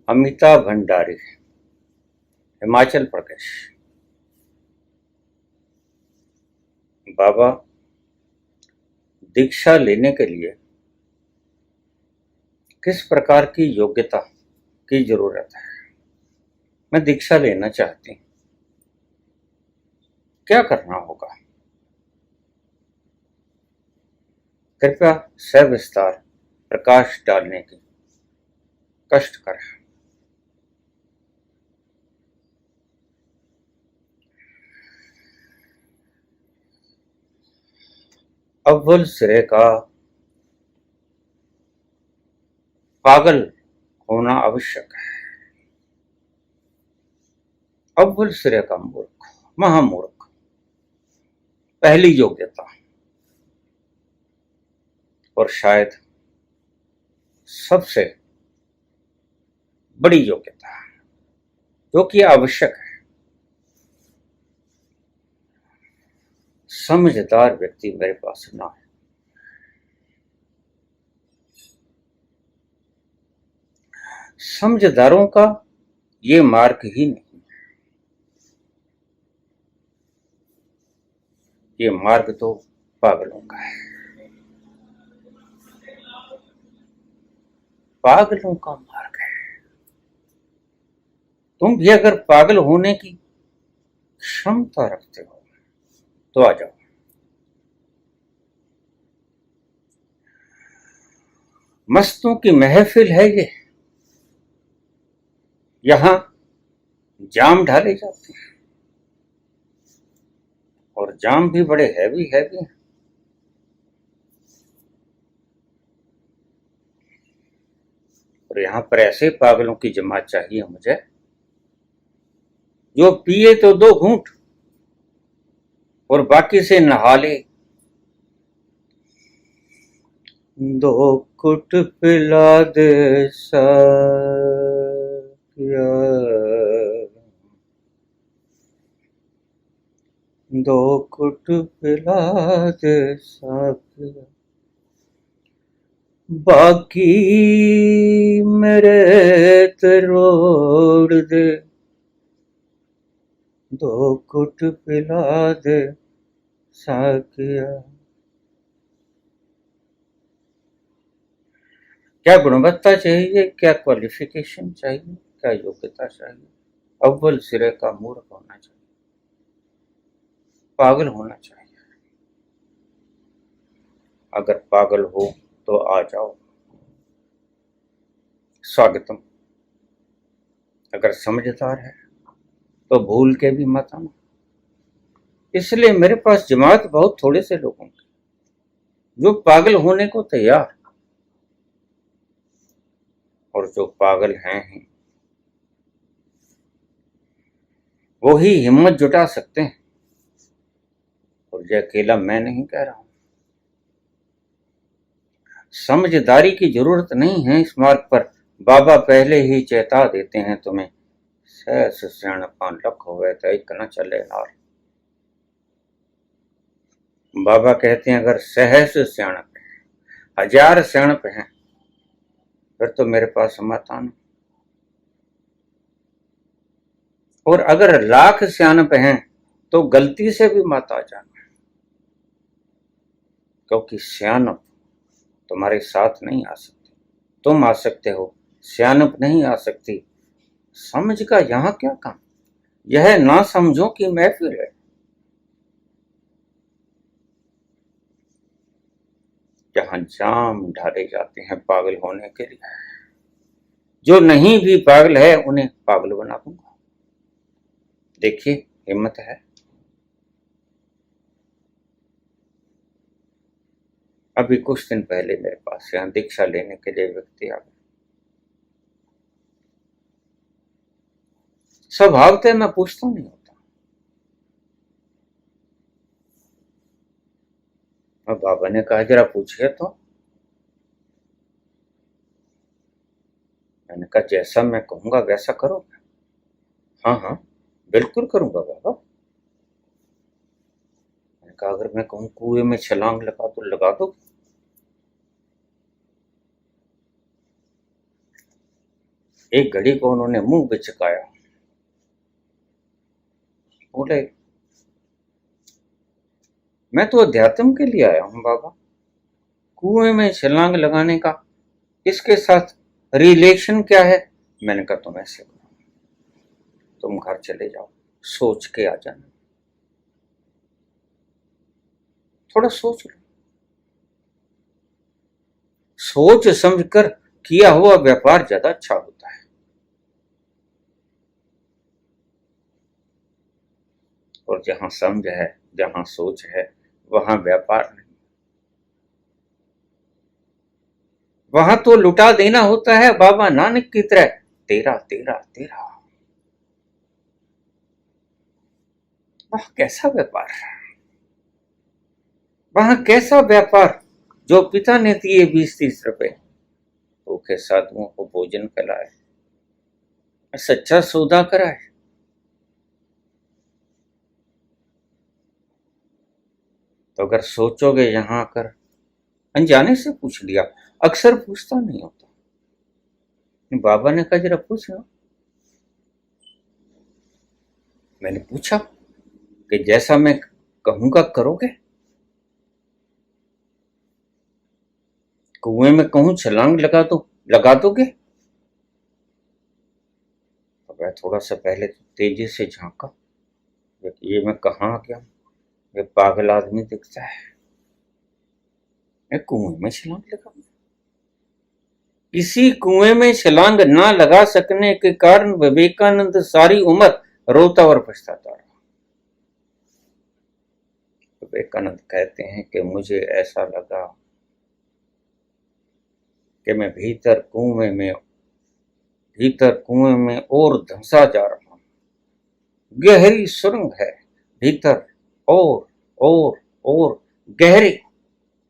अमिता भंडारी, हिमाचल प्रदेश। बाबा, दीक्षा लेने के लिए किस प्रकार की योग्यता की जरूरत है? मैं दीक्षा लेना चाहती हूँ, क्या करना होगा? कृपया सविस्तार प्रकाश डालने की कष्ट करें। अव्वल सिरे का पागल होना आवश्यक है। अव्वल सिरे का मूर्ख, महामूर्ख, पहली योग्यता और शायद सबसे बड़ी योग्यता जो कि आवश्यक है। समझदार व्यक्ति मेरे पास ना है। समझदारों का ये मार्ग ही नहीं, ये मार्ग तो पागलों का है। पागलों का मार्ग है। तुम भी अगर पागल होने की क्षमता रखते हो तो आ जाओ। मस्तों की महफिल है ये, यहां जाम ढाले जाते हैं और जाम भी बड़े हैवी हैवी हैं। और यहां पर ऐसे पागलों की जमात चाहिए मुझे जो पिए तो 2 घूंट और बाकी से नहा ले। 2 घुट पिला दे साकिया, 2 घुट पिला दे साकिया, बाकी मेरे ते रोड़ दे। 2 घुट पिला दे साकिया। क्या गुणवत्ता चाहिए, क्या क्वालिफिकेशन चाहिए, क्या योग्यता चाहिए? अव्वल सिरे का मूर्ख होना चाहिए, पागल होना चाहिए। अगर पागल हो तो आ जाओ, स्वागतम। अगर समझदार है तो भूल के भी मत आना। इसलिए मेरे पास जमात बहुत थोड़े से लोगों की जो पागल होने को तैयार, और जो पागल हैं वो ही हिम्मत जुटा सकते हैं। और ये अकेला मैं नहीं कह रहा हूं। समझदारी की जरूरत नहीं है इस मार्ग पर। बाबा पहले ही चेता देते हैं तुम्हें, सहस सियाणपन लख होवे तो एक न चले नार। बाबा कहते हैं अगर सहस सियाणप है, 1000 सियाणप हैं, फिर तो मेरे पास मत आना। और अगर 1,00,000 सियाणप हैं तो गलती से भी मत आ जाना, क्योंकि सियाणप तुम्हारे साथ नहीं आ सकती। तुम आ सकते हो, सियाणप नहीं आ सकती। समझ का यहां क्या काम? यह ना समझो कि महफिल है, जहां जाम ढाले जाते हैं पागल होने के लिए। जो नहीं भी पागल है उन्हें पागल बना दूंगा। देखिए, हिम्मत है। अभी कुछ दिन पहले मेरे पास यहाँ दीक्षा लेने के लिए व्यक्ति आ गए। स्वभावतः मैं पूछता नहीं होता। और बाबा ने कहा जरा पूछिए तो। मैंने कहा जैसा मैं कहूंगा वैसा करोगे? हाँ हाँ, बिल्कुल करूंगा बाबा। मैंने कहा अगर मैं कहूँ कुएं में छलांग लगा तो लगा दो? एक घड़ी को उन्होंने मुंह बिचकाया, बोले मैं तो अध्यात्म के लिए आया हूं बाबा, कुएं में छलांग लगाने का इसके साथ रिलेशन क्या है? मैंने कहा तुम ऐसे करो, तुम घर चले जाओ, सोच के आ जाना, थोड़ा सोच लो, सोच समझकर किया हुआ व्यापार ज्यादा अच्छा होता है। और जहां समझ है, जहां सोच है, वहां व्यापार नहीं, वहां तो लुटा देना होता है बाबा नानक की तरह, तेरा तेरा तेरा। वह कैसा व्यापार, वहां कैसा व्यापार जो पिता ने दिए 20-30 रुपए, भूखे साधुओं को भोजन कराए, सच्चा सौदा कराए। तो अगर सोचोगे यहां आकर, अनजाने से पूछ लिया, अक्सर पूछता नहीं होता, बाबा ने कहा जरा पूछ लो। मैंने पूछा कि जैसा मैं कहूंगा करोगे? कुएं में कहूं छलांग लगा दोगे? तो मैं थोड़ा सा पहले तो तेजी से झांका, ये मैं कहाँ आ गया, ये पागल आदमी दिखता है, मैं कुएं में छलांग लगा। किसी कुएं में छलांग ना लगा सकने के कारण विवेकानंद सारी उम्र रोता और पछताता रहा। विवेकानंद कहते हैं कि मुझे ऐसा लगा कि मैं भीतर कुएं में और धंसा जा रहा हूं, गहरी सुरंग है भीतर, और गहरी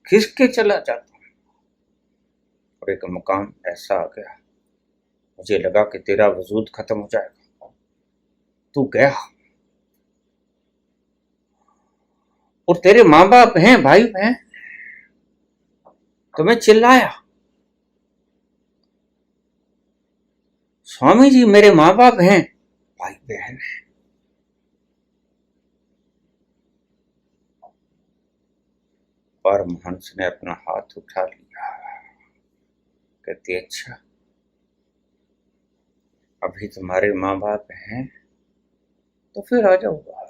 खिसके चला जाता हूं। और एक मुकाम ऐसा आ गया, मुझे लगा कि तेरा वजूद खत्म हो जाएगा, तू गया, और तेरे माँ बाप हैं, भाई बहन, तो मैं चिल्लाया, स्वामी जी मेरे माँ बाप हैं, भाई बहन है। परमहंस ने अपना हाथ उठा लिया, कहती अच्छा अभी तुम्हारे माँ बाप हैं तो फिर आ जाओ बाहर,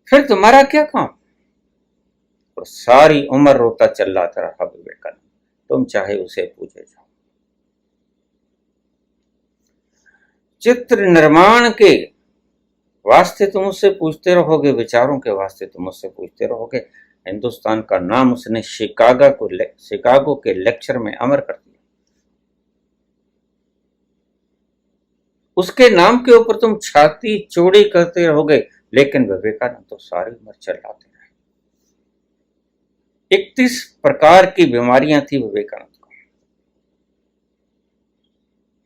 फिर तुम्हारा क्या काम? और सारी उम्र रोता चिल्लाता रहा विवेकानंद, तुम चाहे उसे पूछे जाओ। चित्र निर्माण के वास्ते तुम उससे पूछते रहोगे, विचारों के वास्ते तुम उससे पूछते रहोगे। हिंदुस्तान का नाम उसने शिकागो के लेक्चर में अमर कर दिया। उसके नाम के ऊपर तुम छाती चौड़ी करते रहोगे, लेकिन विवेकानंद तो सारी उम्र चिल्लाते रहे। 31 प्रकार की बीमारियां थी विवेकानंद को,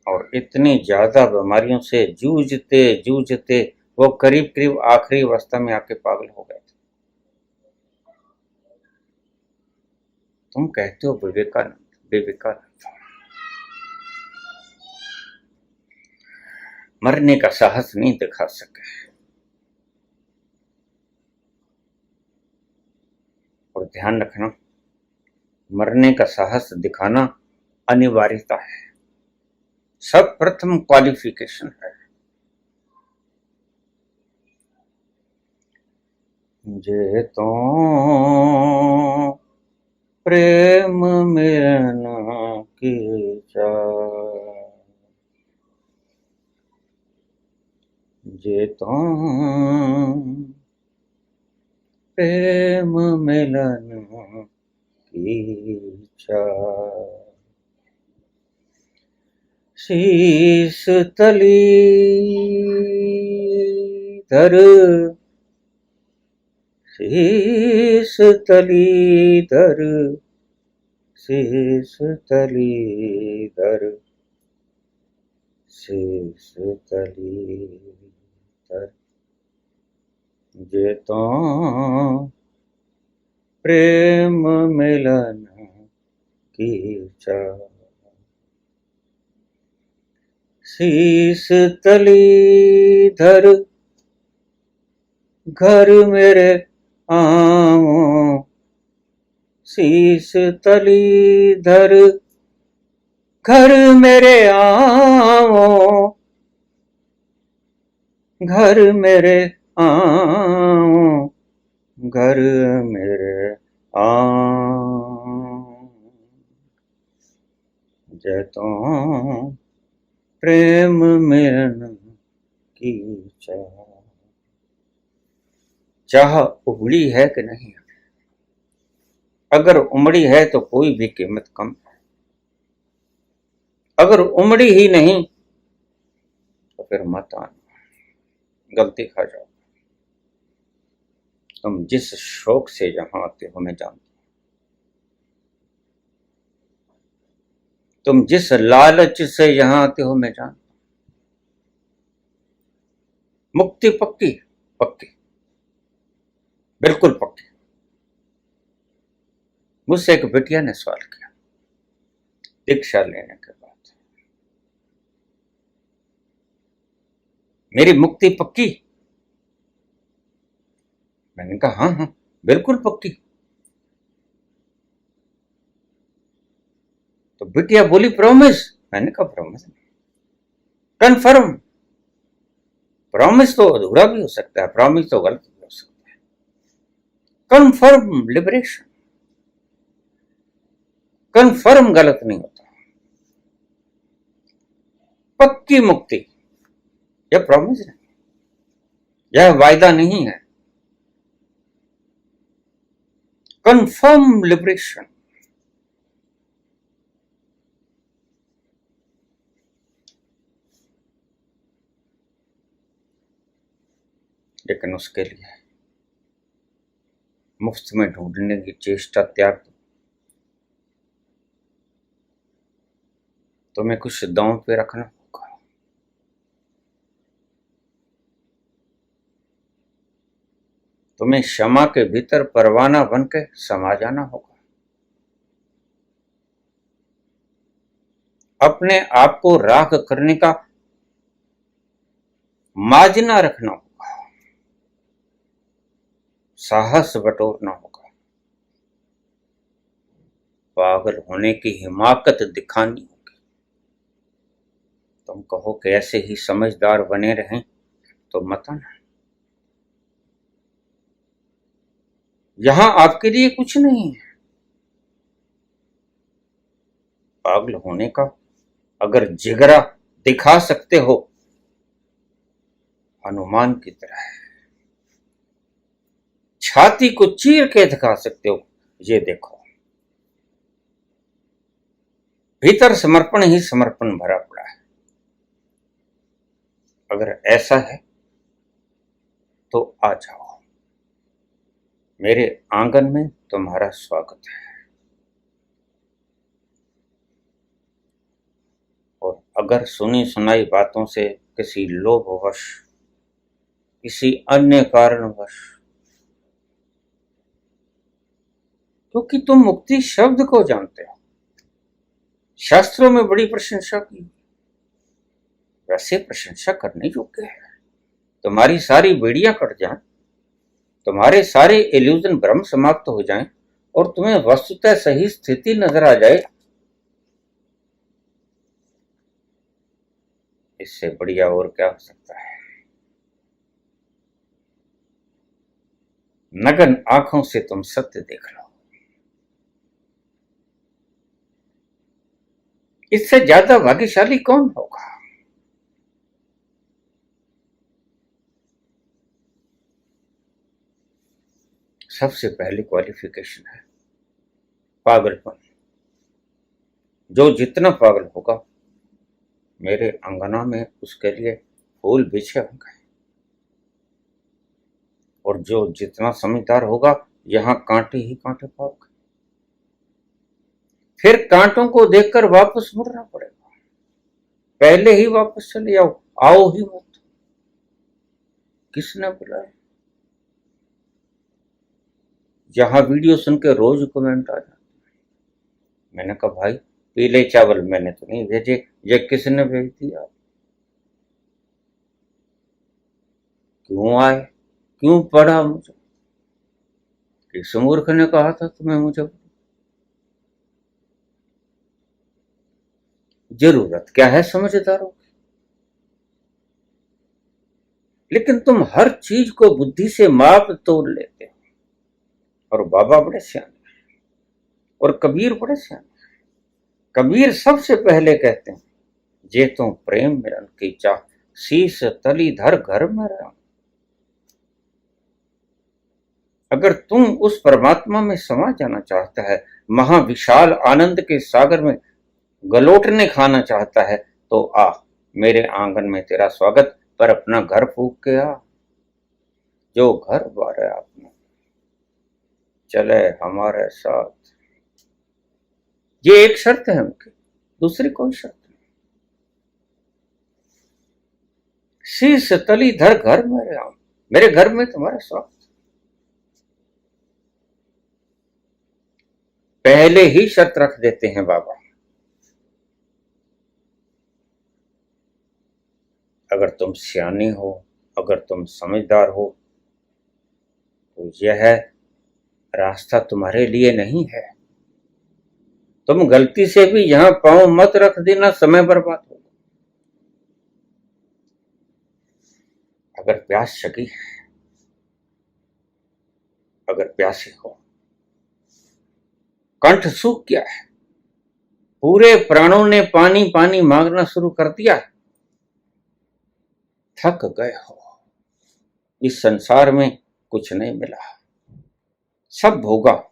और इतनी ज्यादा बीमारियों से जूझते जूझते वो करीब करीब आखिरी अवस्था में आके पागल हो गए थे। तुम कहते हो विवेकानंद मरने का साहस नहीं दिखा सके, और ध्यान रखना, मरने का साहस दिखाना अनिवार्यता है, सब प्रथम क्वालिफिकेशन है। जे तो प्रेम मिलन की चाह, जे तो प्रेम मिलन की चाह, शीश तली धर, शीश तली धर, शीश तली धर, शीश तली धर, जे तो प्रेम मिलन की चाह। शीस तली धर घर मेरे आओ, शीस तली धर घर मेरे आओ, घर मेरे आओ, घर मेरे आओ। जय तो प्रेम मिलन की चाह। चाह उबड़ी है कि नहीं? अगर उमड़ी है तो कोई भी कीमत कम है, अगर उमड़ी ही नहीं तो फिर मत आना, गलती खा जाओ। तुम जिस शौक से यहां आते हो मैं जानता हूं, तुम जिस लालच से यहां आते हो मैं जानता हूं। मुक्ति पक्की पक्की, बिल्कुल पक्की। मुझसे एक बिटिया ने सवाल किया दीक्षा लेने के बाद, मेरी मुक्ति पक्की? मैंने कहा हाँ हाँ बिल्कुल पक्की। तो बिटिया बोली प्रॉमिस? मैंने कहा प्रॉमिस नहीं, कन्फर्म। प्रॉमिस तो अधूरा भी हो सकता है, प्रॉमिस तो गलत भी हो सकता है। कन्फर्म लिबरेशन, कन्फर्म गलत नहीं होता। पक्की मुक्ति, यह प्रॉमिस नहीं, यह वायदा नहीं है, कन्फर्म लिबरेशन। लेकिन उसके लिए मुफ्त में ढूंढने की चेष्टा त्याग दो। तुम्हें कुछ दांव पे रखना होगा। तुम्हें क्षमा के भीतर परवाना बन के समा जाना होगा। अपने आप को राख करने का माजना रखना होगा, साहस बटोरना होगा, पागल होने की हिमाकत दिखानी होगी। तुम कहो कि ऐसे ही समझदार बने रहें तो मत आना। यहां आपके लिए कुछ नहीं है। पागल होने का अगर जिगरा दिखा सकते हो हनुमान की तरह, छाती को चीर के दिखा सकते हो, ये देखो भीतर समर्पण ही समर्पण भरा पड़ा है। अगर ऐसा है तो आ जाओ, मेरे आंगन में तुम्हारा स्वागत है। और अगर सुनी सुनाई बातों से किसी लोभवश, किसी अन्य कारणवश, क्योंकि तुम मुक्ति शब्द को जानते हो, शास्त्रों में बड़ी प्रशंसा की, वैसे प्रशंसा करने योग्य है। तुम्हारी सारी बेड़ियां कट जाएं, तुम्हारे सारे इल्यूजन भ्रम समाप्त हो जाएं और तुम्हें वस्तुतः सही स्थिति नजर आ जाए, इससे बढ़िया और क्या हो सकता है। नग्न आंखों से तुम सत्य देख लो, इससे ज्यादा भाग्यशाली कौन होगा। सबसे पहली क्वालिफिकेशन है पागलपन। जो जितना पागल होगा मेरे अंगना में उसके लिए फूल बिछे होंगे, और जो जितना समझदार होगा यहां कांटे ही कांटे पाओगे। फिर कांटों को देखकर वापस मुड़ना पड़ेगा, पहले ही वापस चले जाओ, आओ ही मत। किसने बुलाया? जहां वीडियो सुन के रोज कमेंट आ जाते। मैंने कहा भाई पीले चावल मैंने तो नहीं भेजे, ये किसने भेज दिया? क्यों आए, क्यों पढ़ा मुझे? किस मूर्ख ने कहा था तुम्हें मुझे? जरूरत क्या है समझदारों की? लेकिन तुम हर चीज को बुद्धि से माप तोड़ लेते हो। और बाबा बड़े सियाने और कबीर बड़े सियाने। कबीर सबसे पहले कहते हैं, जे तो प्रेम मिलन की चाह, शीश तली धर घर में रह। अगर तुम उस परमात्मा में समा जाना चाहता है, महाविशाल आनंद के सागर में गलोटने खाना चाहता है, तो आ, मेरे आंगन में तेरा स्वागत, पर अपना घर फूक के आ। जो घर बार है आपने, चले हमारे साथ। ये एक शर्त है उनकी, दूसरी कोई शर्त नहीं। शीश तली धर घर में रहा, मेरे घर में तुम्हारा स्वागत। पहले ही शर्त रख देते हैं बाबा, अगर तुम सियाने हो, अगर तुम समझदार हो, तो यह रास्ता तुम्हारे लिए नहीं है। तुम गलती से भी यहां पांव मत रख देना, समय बर्बाद होगा। अगर प्यास जगी है, अगर प्यासे हो, कंठ सूख गया है, पूरे प्राणों ने पानी पानी मांगना शुरू कर दिया, थक गए हो, इस संसार में कुछ नहीं मिला, सब भोगा,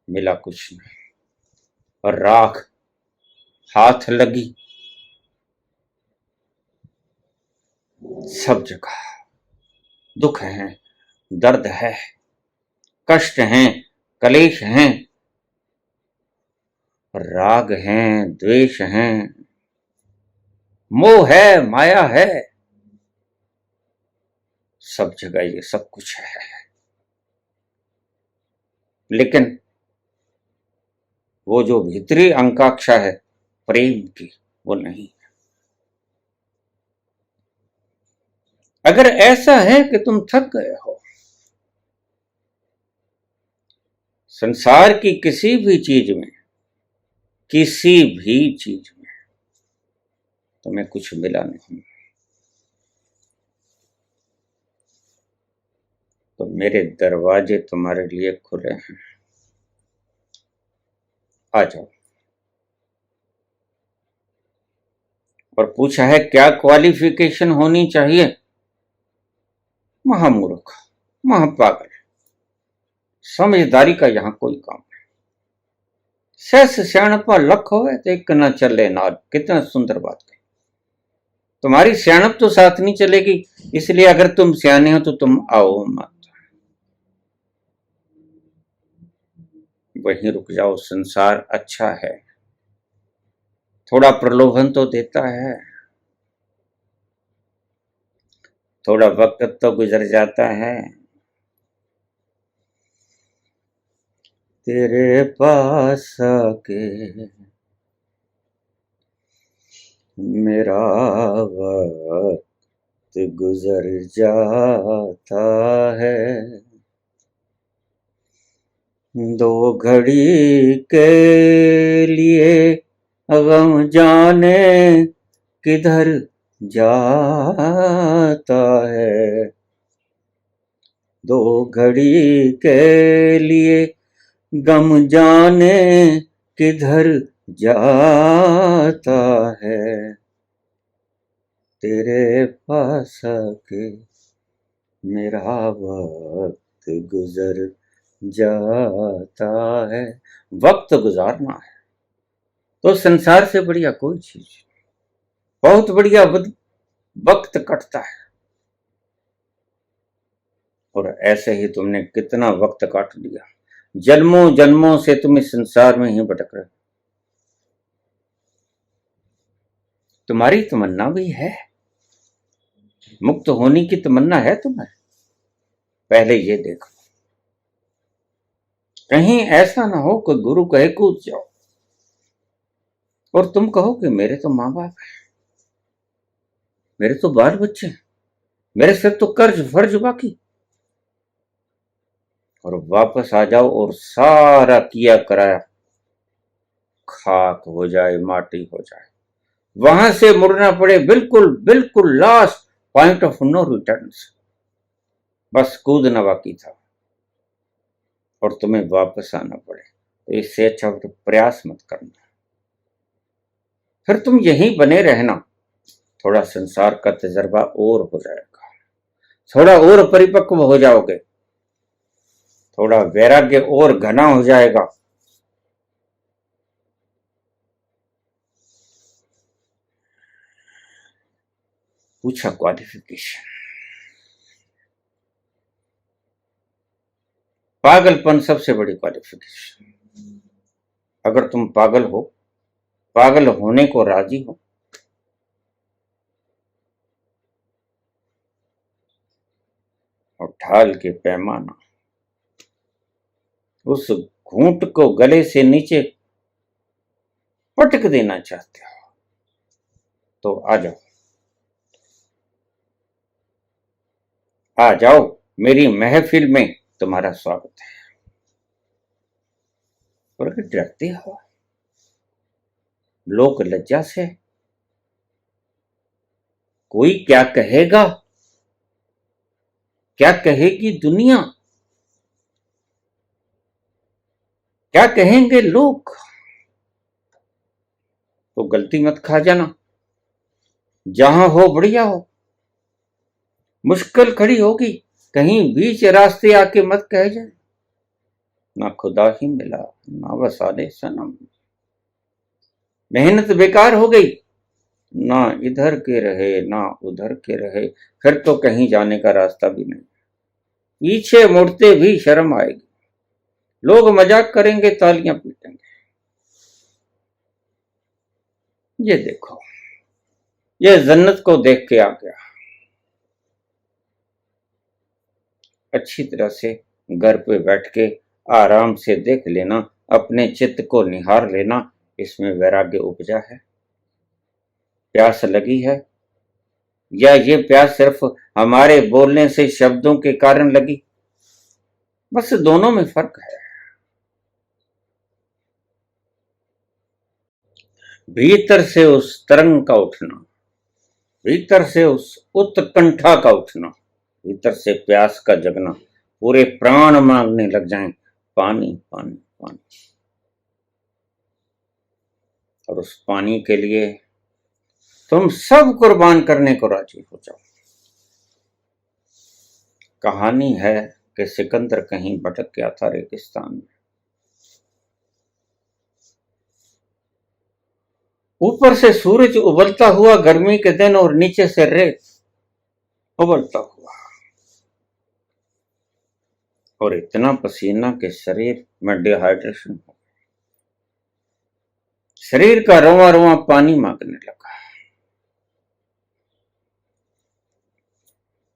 मिला कुछ नहीं, और राख हाथ लगी सब जगह। दुख है, दर्द है, कष्ट हैं, कलेश हैं, राग हैं, द्वेष हैं, मोह है, माया है, सब जगह ये सब कुछ है। लेकिन वो जो भीतरी आकांक्षा है प्रेम की, वो नहीं। अगर ऐसा है कि तुम थक गए हो, संसार की किसी भी चीज में, किसी भी चीज में तुम्हें कुछ मिला नहीं, तो मेरे दरवाजे तुम्हारे लिए खुले हैं, आ जाओ। और पूछा है क्या क्वालिफिकेशन होनी चाहिए? महामूर्ख, महापागल, समझदारी का यहां कोई काम नहीं। सहस सियाणपा लख होवे तो एक न चले नाल, कितना सुंदर बात है। तुम्हारी सियाणप तो साथ नहीं चलेगी, इसलिए अगर तुम सियाने हो तो तुम आओ मत, वहीं रुक जाओ। संसार अच्छा है, थोड़ा प्रलोभन तो देता है, थोड़ा वक्त तो गुजर जाता है। तेरे पास आके मेरा वक्त गुजर जाता है, दो घड़ी के लिए गम जाने किधर जाता है, दो घड़ी के लिए गम जाने किधर जाता है, तेरे पास आके मेरा वक्त गुजर जाता है। वक्त गुजारना है तो संसार से बढ़िया कोई चीज, बहुत बढ़िया वक्त कटता है। और ऐसे ही तुमने कितना वक्त काट लिया, जन्मों जन्मों से तुम इस संसार में ही भटक रहे। तुम्हारी तमन्ना भी है, मुक्त होने की तमन्ना है तुम्हें, पहले ये देखो। कहीं ऐसा ना हो कि गुरु कहे कूद जाओ और तुम कहो कि मेरे तो माँ बाप है, मेरे तो बाल बच्चे हैं, मेरे सिर तो कर्ज फर्ज बाकी, और वापस आ जाओ और सारा किया कराया खाक हो जाए, माटी हो जाए, वहां से मुड़ना पड़े बिल्कुल बिल्कुल last point of no return, बस कूदना बाकी था और तुम्हें वापस आना पड़े, तो इससे अच्छा तो प्रयास मत करना। फिर तुम यहीं बने रहना, थोड़ा संसार का तजर्बा और हो जाएगा, थोड़ा और परिपक्व हो जाओगे, थोड़ा वैराग्य और घना हो जाएगा। पूछा क्वालिफिकेशन, पागलपन सबसे बड़ी क्वालिफिकेशन। अगर तुम पागल हो, पागल होने को राजी हो, और ढाल के पैमाना उस घूंट को गले से नीचे पटक देना चाहते हो, तो आ जाओ, आ जाओ, मेरी महफिल में तुम्हारा स्वागत है। और अगर डरते हो लोक लज्जा से, कोई क्या कहेगा, क्या कहेगी दुनिया, क्या कहेंगे लोग, तो गलती मत खा जाना। जहां हो बढ़िया हो, मुश्किल खड़ी होगी, कहीं बीच रास्ते आके मत कह जाए ना खुदा ही मिला ना वसाले सनम, मेहनत बेकार हो गई, ना इधर के रहे ना उधर के रहे, फिर तो कहीं जाने का रास्ता भी नहीं, पीछे मुड़ते भी शर्म आएगी, लोग मजाक करेंगे, तालियां पीटेंगे। ये देखो, ये जन्नत को देख के आ गया, अच्छी तरह से घर पे बैठ के आराम से देख लेना, अपने चित्त को निहार लेना, इसमें वैराग्य उपजा है, प्यास लगी है, या ये प्यास सिर्फ हमारे बोलने से शब्दों के कारण लगी, बस दोनों में फर्क है। भीतर से उस तरंग का उठना, भीतर से उस उत्कंठा का उठना, भीतर से प्यास का जगना, पूरे प्राण मांगने लग जाएं, पानी पानी पानी, और उस पानी के लिए तुम सब कुर्बान करने को राजी हो जाओ। कहानी है कि सिकंदर कहीं भटक गया था रेगिस्तान में, ऊपर से सूरज उबलता हुआ गर्मी के दिन और नीचे से रेत उबलता हुआ, और इतना पसीना कि शरीर में डिहाइड्रेशन हो, शरीर का रोआ रोआ पानी मांगने लगा।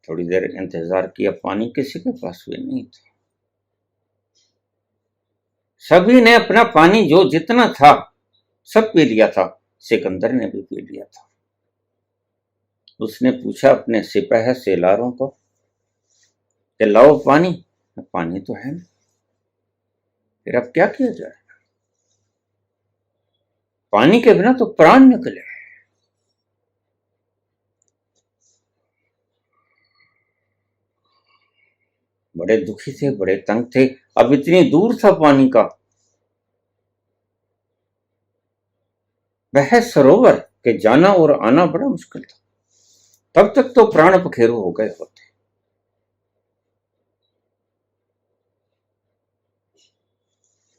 थोड़ी देर इंतजार किया, पानी किसी के पास भी नहीं था, सभी ने अपना पानी जो जितना था सब पी लिया था, सिकंदर ने भी पी लिया था। उसने पूछा अपने सिपाही सेलारों को कि लाओ पानी, पानी तो है ना, फिर अब क्या किया जाए, पानी के बिना तो प्राण निकले। बड़े दुखी थे, बड़े तंग थे, अब इतनी दूर था पानी का, वह सरोवर के जाना और आना बड़ा मुश्किल था, तब तक तो प्राण पखेरु हो गए होते।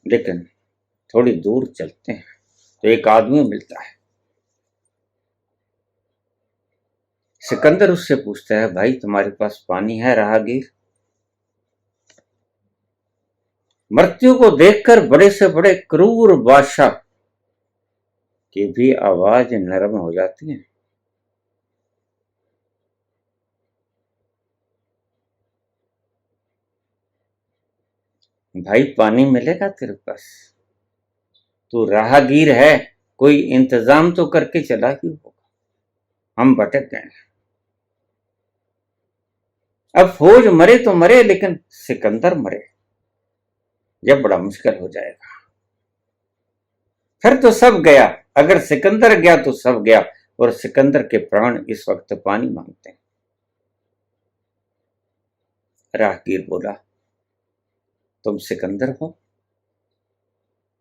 लेकिन थोड़ी दूर चलते हैं तो एक आदमी मिलता है, सिकंदर उससे पूछता है, भाई तुम्हारे पास पानी है राहगीर? मृत्यु को देखकर बड़े से बड़े क्रूर बादशाह की भी आवाज नरम हो जाती है। भाई पानी मिलेगा तेरे पास? तू राहगीर है, कोई इंतजाम तो करके चला ही होगा। हम भटक गए। अब फौज मरे तो मरे, लेकिन सिकंदर मरे जब बड़ा मुश्किल हो जाएगा। फिर तो सब गया। अगर सिकंदर गया तो सब गया, और सिकंदर के प्राण इस वक्त पानी मांगते हैं। राहगीर बोला, तुम सिकंदर हो?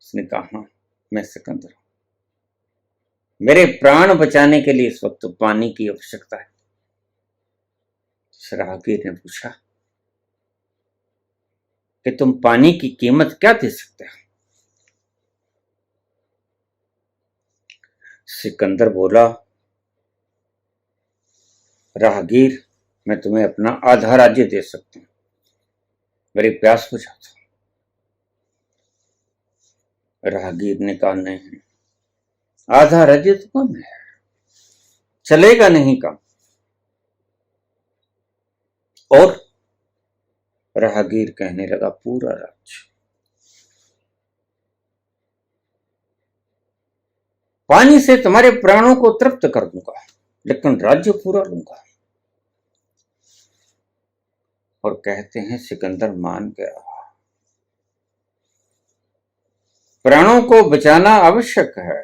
उसने कहा, हाँ मैं सिकंदर हूं। मेरे प्राण बचाने के लिए इस वक्त पानी की आवश्यकता है। राहगीर ने पूछा कि तुम पानी की कीमत क्या दे सकते हो? सिकंदर बोला, राहगीर मैं तुम्हें अपना आधा राज्य दे सकता हूं, मेरी प्यास बुझा दो। राहगीर ने कहा, नहीं, आधा राज्य तो कम है, चलेगा नहीं काम। और राहगीर कहने लगा, पूरा राज्य। पानी से तुम्हारे प्राणों को तृप्त कर दूंगा, लेकिन राज्य पूरा लूंगा। और कहते हैं सिकंदर मान गया। प्राणों को बचाना आवश्यक है।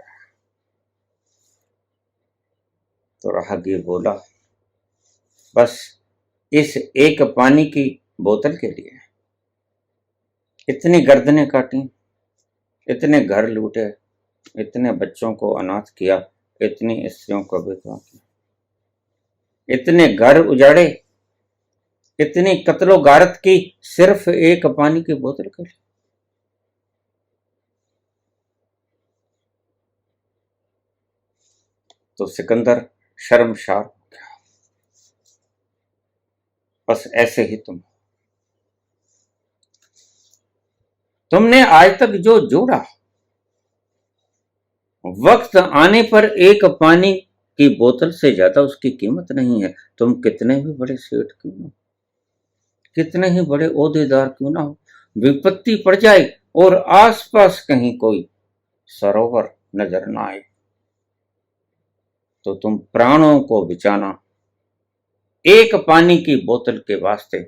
तो राहगीर बोला, बस इस एक पानी की बोतल के लिए इतनी गर्दनें काटी, इतने घर लूटे, इतने बच्चों को अनाथ किया, इतनी स्त्रियों को विधवा किया, इतने घर उजाड़े, इतनी कत्लो गारत की, सिर्फ एक पानी की बोतल के लिए। तो सिकंदर शर्मसार हो गया। बस ऐसे ही तुमने आज तक जो जोड़ा, वक्त आने पर एक पानी की बोतल से ज्यादा उसकी कीमत नहीं है। तुम कितने भी बड़े सेठ क्यों ना हो, कितने ही बड़े ओहदेदार क्यों ना हो, विपत्ति पड़ जाए और आसपास कहीं कोई सरोवर नजर ना आए, तो तुम प्राणों को बचाना एक पानी की बोतल के वास्ते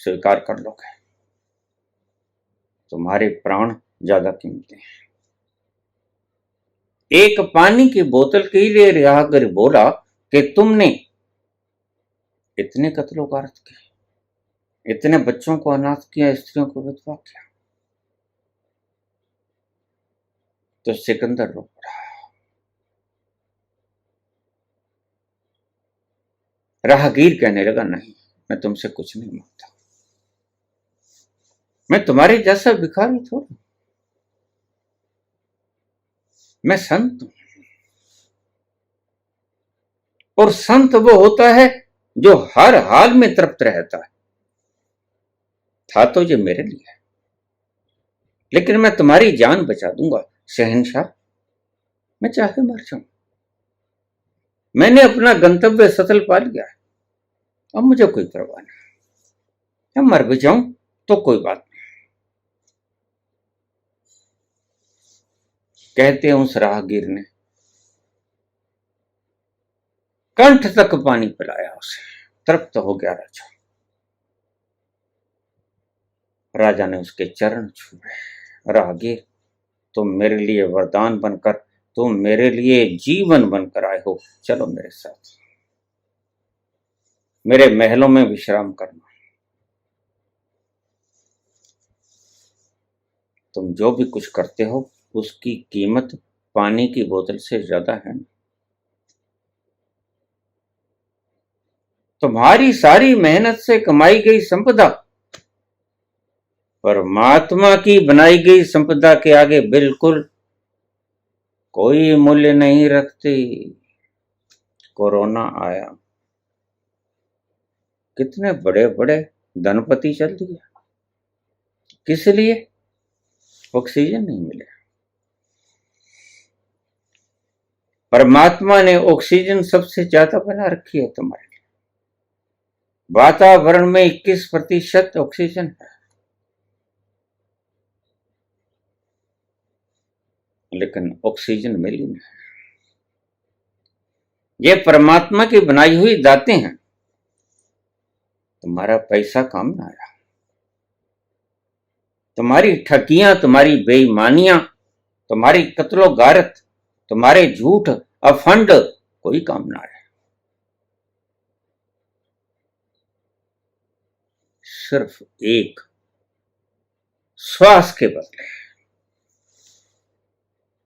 स्वीकार कर लोगे। तुम्हारे प्राण ज्यादा कीमती हैं। एक पानी की बोतल के लिए राहगीर बोला कि तुमने इतने कत्लो गारत किए, इतने बच्चों को अनाथ किया, स्त्रियों को विधवा किया। तो सिकंदर रो पड़ा। राहगीर कहने लगा, नहीं, मैं तुमसे कुछ नहीं मांगता, मैं तुम्हारे जैसा भिखारी थोड़ा, मैं संत हूं। और संत वो होता है जो हर हाल में तृप्त रहता है। था तो ये मेरे लिए, लेकिन मैं तुम्हारी जान बचा दूंगा शहंशाह, मैं चाहे मर जाऊं। मैंने अपना गंतव्य सफल पा लिया है, अब मुझे कोई परवाह नहीं, मैं मर भी जाऊं तो कोई बात नहीं। कहते हैं उस राहगीर ने कंठ तक पानी पिलाया उसे, तृप्त हो गया राजा। राजा ने उसके चरण छुए। राहगीर, तुम मेरे लिए वरदान बनकर, तुम मेरे लिए जीवन बनकर आए हो, चलो मेरे साथ, मेरे महलों में विश्राम करना। तुम जो भी कुछ करते हो उसकी कीमत पानी की बोतल से ज्यादा है। तुम्हारी सारी मेहनत से कमाई गई संपदा परमात्मा की बनाई गई संपदा के आगे बिल्कुल कोई मूल्य नहीं रखती। कोरोना आया, कितने बड़े बड़े धनपति चल दिए, किस लिए? ऑक्सीजन नहीं मिले। परमात्मा ने ऑक्सीजन सबसे ज्यादा बना रखी है तुम्हारे लिए। वातावरण में 21% ऑक्सीजन है, लेकिन ऑक्सीजन मिली नहीं। ये परमात्मा की बनाई हुई दातें हैं। तुम्हारा पैसा काम ना आया, तुम्हारी ठगियां, तुम्हारी बेईमानियां, तुम्हारी कत्लो गारत, तुम्हारे झूठ अफंड कोई काम ना आया। सिर्फ एक श्वास के बदले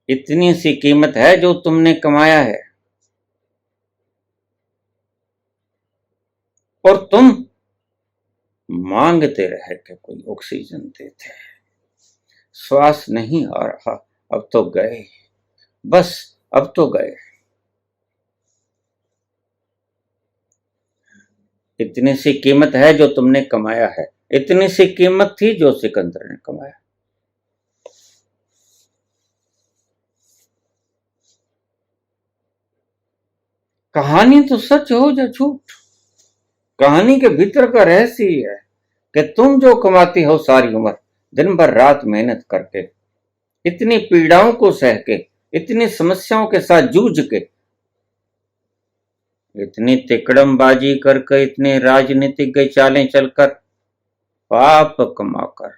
इतनी सी कीमत है जो तुमने कमाया है, और तुम मांगते रहे कि कोई ऑक्सीजन देते। श्वास नहीं आ रहा, अब तो गए, बस अब तो गए। इतनी सी कीमत है जो तुमने कमाया है, इतनी सी कीमत थी जो सिकंदर ने कमाया। कहानी तो सच हो या झूठ, कहानी के भीतर का रहस्य ही है कि तुम जो कमाती हो सारी उम्र, दिन भर रात मेहनत करके, इतनी पीड़ाओं को सह के, इतनी समस्याओं के साथ जूझ के, इतनी तिकड़मबाजी करके, इतने राजनीतिक चालें चलकर, पाप कमाकर,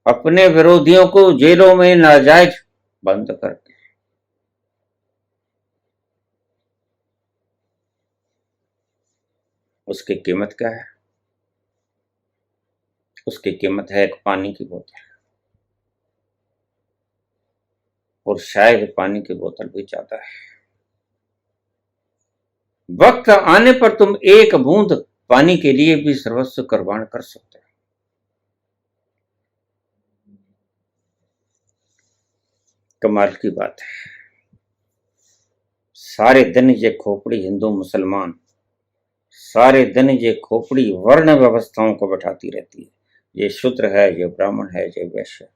अपने विरोधियों को जेलों में नाजायज बंद करके, उसकी कीमत क्या है? उसकी कीमत है एक पानी की बोतल, और शायद पानी की बोतल भी ज्यादा है। वक्त आने पर तुम एक बूंद पानी के लिए भी सर्वस्व कुर्बान कर सकते हो। कमाल की बात है, सारे दिन ये खोपड़ी हिंदू मुसलमान, सारे दिन ये खोपड़ी वर्ण व्यवस्थाओं को बैठाती रहती है। ये शूद्र है, ये ब्राह्मण है, ये वैश्य है।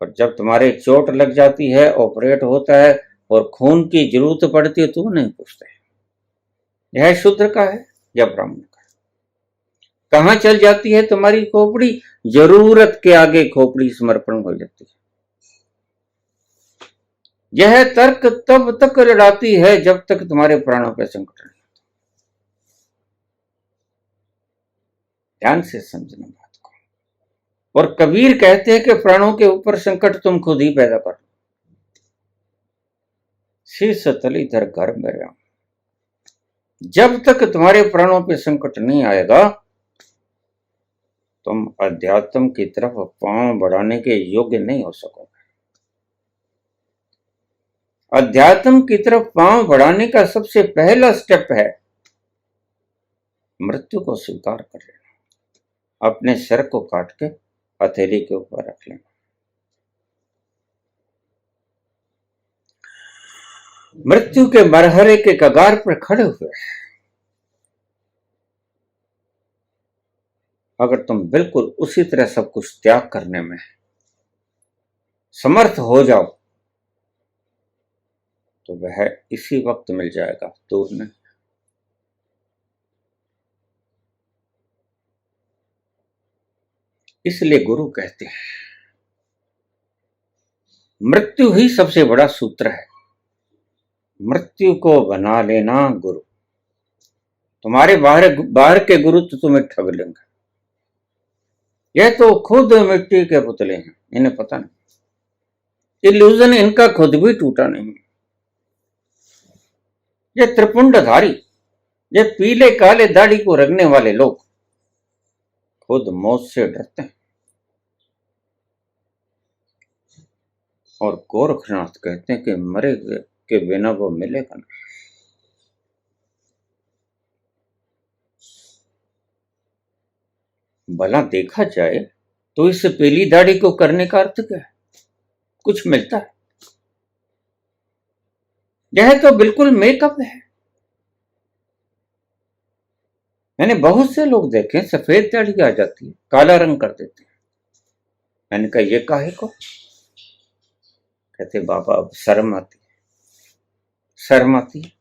और जब तुम्हारे चोट लग जाती है, ऑपरेट होता है और खून की जरूरत पड़ती है, तो नहीं पूछते यह शूद्र का है या ब्राह्मण का है। कहां चल जाती है तुम्हारी खोपड़ी? जरूरत के आगे खोपड़ी समर्पण हो जाती है। यह तर्क तब तक लड़ाती है जब तक तुम्हारे प्राणों पर संकट नहीं। ध्यान से समझना बात को। और कबीर कहते हैं कि प्राणों के ऊपर संकट तुम खुद ही पैदा कर। शीश तली धर घर में रहो, जब तक तुम्हारे प्राणों पे संकट नहीं आएगा, तुम अध्यात्म की तरफ पांव बढ़ाने के योग्य नहीं हो सकोगे। अध्यात्म की तरफ पांव बढ़ाने का सबसे पहला स्टेप है मृत्यु को स्वीकार कर लेना। अपने सिर को काट के हथेली के ऊपर रख लेना। मृत्यु के मरहरे के कगार पर खड़े हुए अगर तुम बिल्कुल उसी तरह सब कुछ त्याग करने में समर्थ हो जाओ, तो वह इसी वक्त मिल जाएगा, दूर नहीं। इसलिए गुरु कहते हैं मृत्यु ही सबसे बड़ा सूत्र है। मृत्यु को बना लेना गुरु। तुम्हारे बाहर के गुरु तो तुम्हें ठग लेंगे। यह तो खुद मिट्टी के पुतले हैं, इन्हें पता नहीं। इल्यूजन इनका खुद भी टूटा नहीं। ये त्रिपुंडधारी, ये पीले काले दाढ़ी को रखने वाले लोग खुद मौत से डरते हैं। और गोरखनाथ कहते हैं कि मरे के बिना वो मिलेगा नहीं। भला देखा जाए तो इस पीली दाढ़ी को करने का अर्थ क्या है? कुछ मिलता है? यह तो बिल्कुल मेकअप है। मैंने बहुत से लोग देखे सफेद दाढ़ी आ जाती है, काला रंग कर देते हैं। मैंने कहा ये काहे को? कहते बाबा अब शर्म आती है। शर्म आती है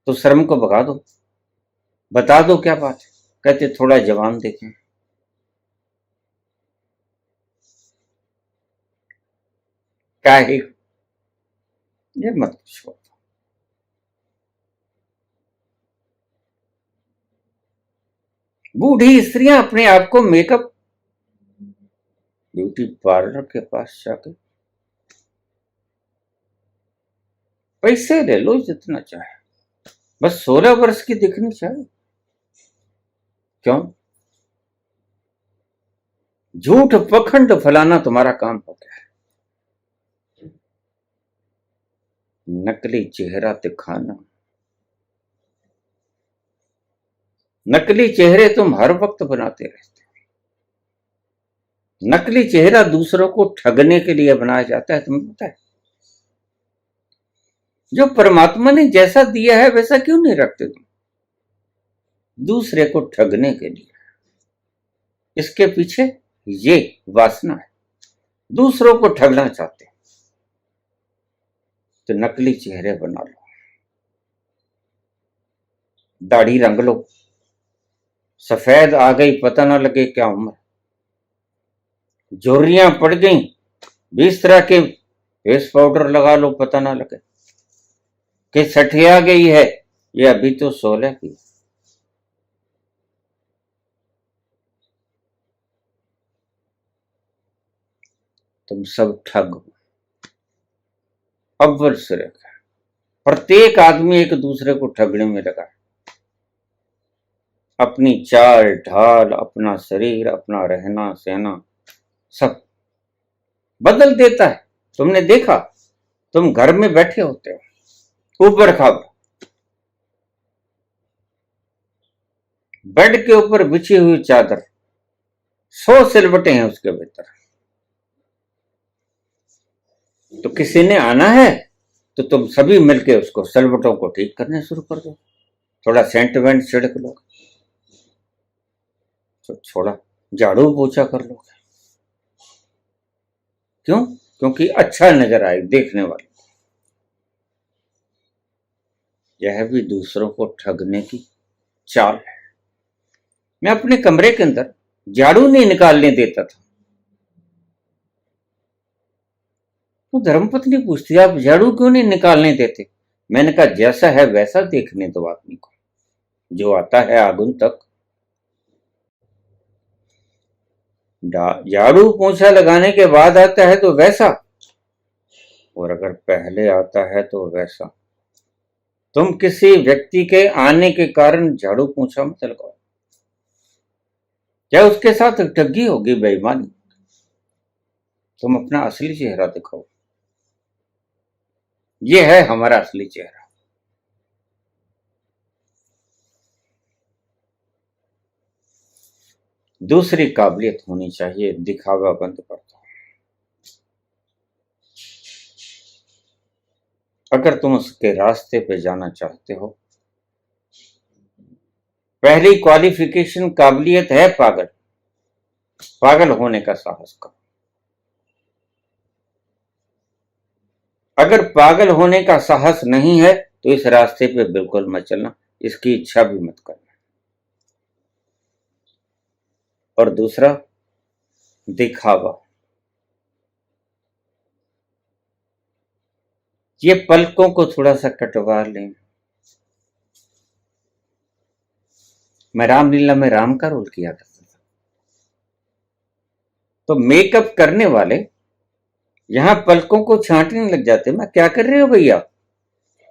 तो शर्म को भगा दो, बता दो क्या बात है। कहते थोड़ा जवान देखें। काहे, ये मत पूछो। बूढ़ी स्त्रियां अपने आप को मेकअप ब्यूटी पार्लर के पास जाकर पैसे ले लो जितना चाहे, बस 16 वर्ष की दिखनी चाहिए। क्यों? झूठ पखंड फैलाना तुम्हारा काम हो गया है, नकली चेहरा दिखाना। नकली चेहरे तुम हर वक्त बनाते रहते हो। नकली चेहरा दूसरों को ठगने के लिए बनाया जाता है, तुम्हें पता है? जो परमात्मा ने जैसा दिया है वैसा क्यों नहीं रखते तुम? दूसरे को ठगने के लिए। इसके पीछे ये वासना है, दूसरों को ठगना चाहते हैं, तो नकली चेहरे बना लो, दाढ़ी रंग लो, सफेद आ गई पता ना लगे क्या उम्र, झुर्रियां पड़ गई 20 तरह के फेस पाउडर लगा लो पता ना लगे कि 60 आ गई है, ये अभी तो 16 की। तुम सब ठग हो अव्वल से रखा। प्रत्येक आदमी एक दूसरे को ठगने में लगा, अपनी चाल ढाल, अपना शरीर, अपना रहना सहना सब बदल देता है। तुमने देखा, तुम घर में बैठे होते हो, ऊपर खाबर, बेड के ऊपर बिछी हुई चादर, 100 सिलवटें हैं उसके भीतर। तो किसी ने आना है तो तुम सभी मिलके उसको सिलवटों को ठीक करने शुरू कर दो, थोड़ा सेंट वेंट छिड़क लो, तो थोड़ा झाड़ू पोछा कर लो। क्यों? क्योंकि अच्छा नजर आए देखने वाले। यह भी दूसरों को ठगने की चाल है। मैं अपने कमरे के अंदर झाड़ू नहीं निकालने देता था, तो धर्मपत्नी पूछती आप झाड़ू क्यों नहीं निकालने देते? मैंने कहा जैसा है वैसा देखने दो आदमी को, जो आता है आगुन तक। झाड़ू पोछा लगाने के बाद आता है तो वैसा, और अगर पहले आता है तो वैसा। तुम किसी व्यक्ति के आने के कारण झाड़ू पोछा मत लगाओ, क्या उसके साथ ठगी होगी, बेईमानी। तुम अपना असली चेहरा दिखाओ, ये है हमारा असली चेहरा। दूसरी काबिलियत होनी चाहिए, दिखावा बंद कर दो। अगर तुम उसके रास्ते पे जाना चाहते हो, पहली क्वालिफिकेशन काबिलियत है पागल, पागल होने का साहस करो। अगर पागल होने का साहस नहीं है तो इस रास्ते पे बिल्कुल मत चलना, इसकी इच्छा भी मत करना। और दूसरा, दिखावा। ये पलकों को थोड़ा सा कटवा लें। मैं रामलीला में राम का रोल किया करता था, तो मेकअप करने वाले यहां पलकों को छांटने लग जाते। मैं क्या कर रहे हो भैया,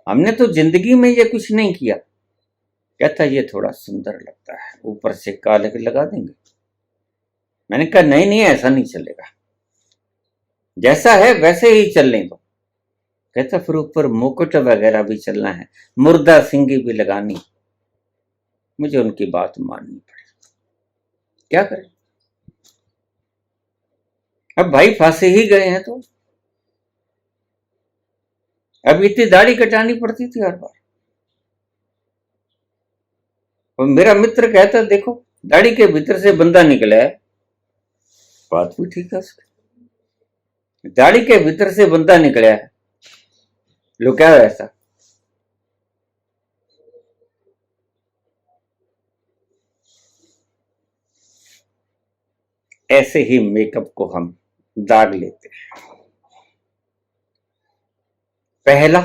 हमने तो जिंदगी में ये कुछ नहीं किया। कहता ये थोड़ा सुंदर लगता है, ऊपर से काले लगा देंगे। मैंने कहा नहीं नहीं ऐसा नहीं चलेगा, जैसा है वैसे ही चलने दो। कहता फिर ऊपर मुकुट वगैरह भी चलना है, मुर्दा सिंगी भी लगानी। मुझे उनकी बात माननी पड़ी, क्या करें। अब भाई फांसे ही गए हैं तो अब इतनी दाढ़ी कटानी पड़ती थी हर बार। और मेरा मित्र कहता देखो दाढ़ी के भीतर से बंदा निकला है, बात भी ठीक है उसकी, दाढ़ी के भीतर से बंदा निकला है, लो क्या है ऐसा। ऐसे ही मेकअप को हम दाग लेते हैं। पहला,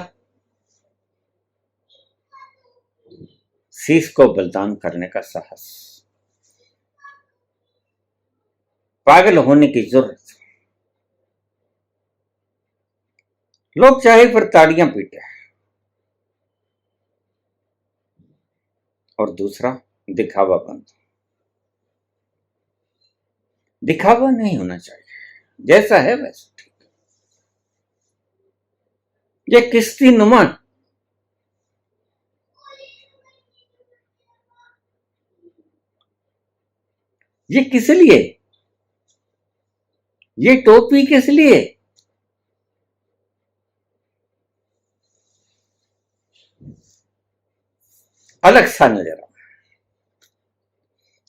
शीश को बलिदान करने का साहस। पागल होने की जरूरत, लोग चाहे पर ताड़ियां पीटे। और दूसरा, दिखावा बंद। दिखावा नहीं होना चाहिए, जैसा है वैसा ठीक। ये किश्ती नुमा, ये किस लिए, ये टोपी किस लिए? अलग सा नजर आओ।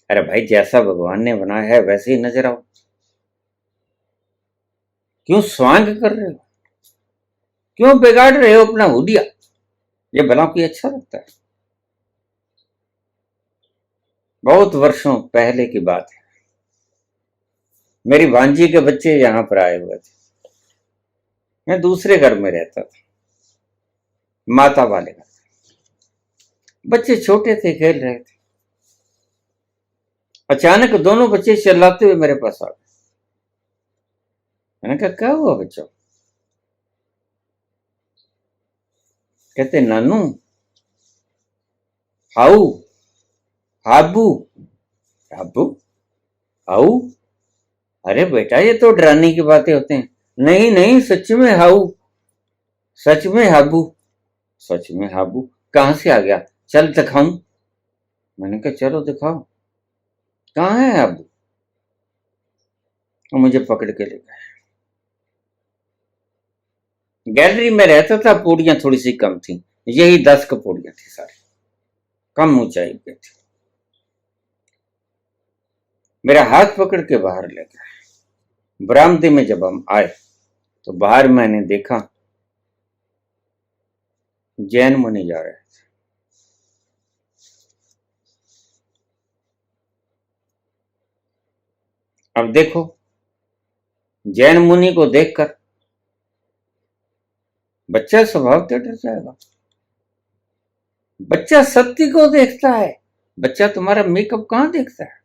अरे भाई, जैसा भगवान ने बनाया है वैसे ही नजर आओ। क्यों स्वांग कर रहे हो, क्यों बिगाड़ रहे हो अपना हुलिया? ये भला कोई अच्छा लगता है? बहुत वर्षों पहले की बात है, मेरी भांजी के बच्चे यहां पर आए हुए थे। मैं दूसरे घर में रहता था, माता वाले घर। बच्चे छोटे थे, खेल रहे थे। अचानक दोनों बच्चे चिल्लाते हुए मेरे पास आ गए। मैंने कहा, क्या हुआ बच्चों? कहते, नानू, हाउ, हाबू। हाबू, हाउ? अरे बेटा, ये तो डराने की बातें होते हैं। नहीं नहीं, सच में हाउ, सच में हाबू। सच में हाबू कहां से आ गया? चल दिखाऊं। मैंने कहा, चलो दिखाओ। कहाँ है हाबू? और मुझे पकड़ के ले गए। गैलरी में रहता था, पौड़ियां थोड़ी सी कम थी, यही 10 पौड़ियां थी, सारी कम ऊंचाई पे थी। मेरा हाथ पकड़ के बाहर ले गए। बरामदे में जब हम आए तो बाहर मैंने देखा जैन मुनि जा रहे थे। अब देखो, जैन मुनि को देखकर बच्चा स्वभाव से डर जाएगा। बच्चा सत्य को देखता है, बच्चा तुम्हारा मेकअप कहां देखता है?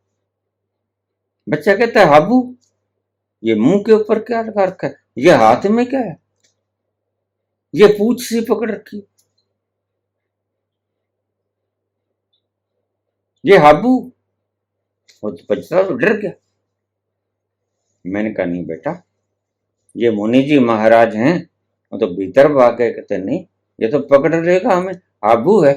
बच्चा कहता है, हाबू, ये मुंह के ऊपर क्या लगा रखा है? ये हाथ में क्या है? ये पूंछ सी पकड़ रखी, ये हाबू। वो तो बच्चा तो डर गया। मैंने कहा, नहीं बेटा, ये मुनि जी महाराज हैं। वो तो भीतर भाग गए। कहते, नहीं, ये तो पकड़ लेगा हमें, हाबू है।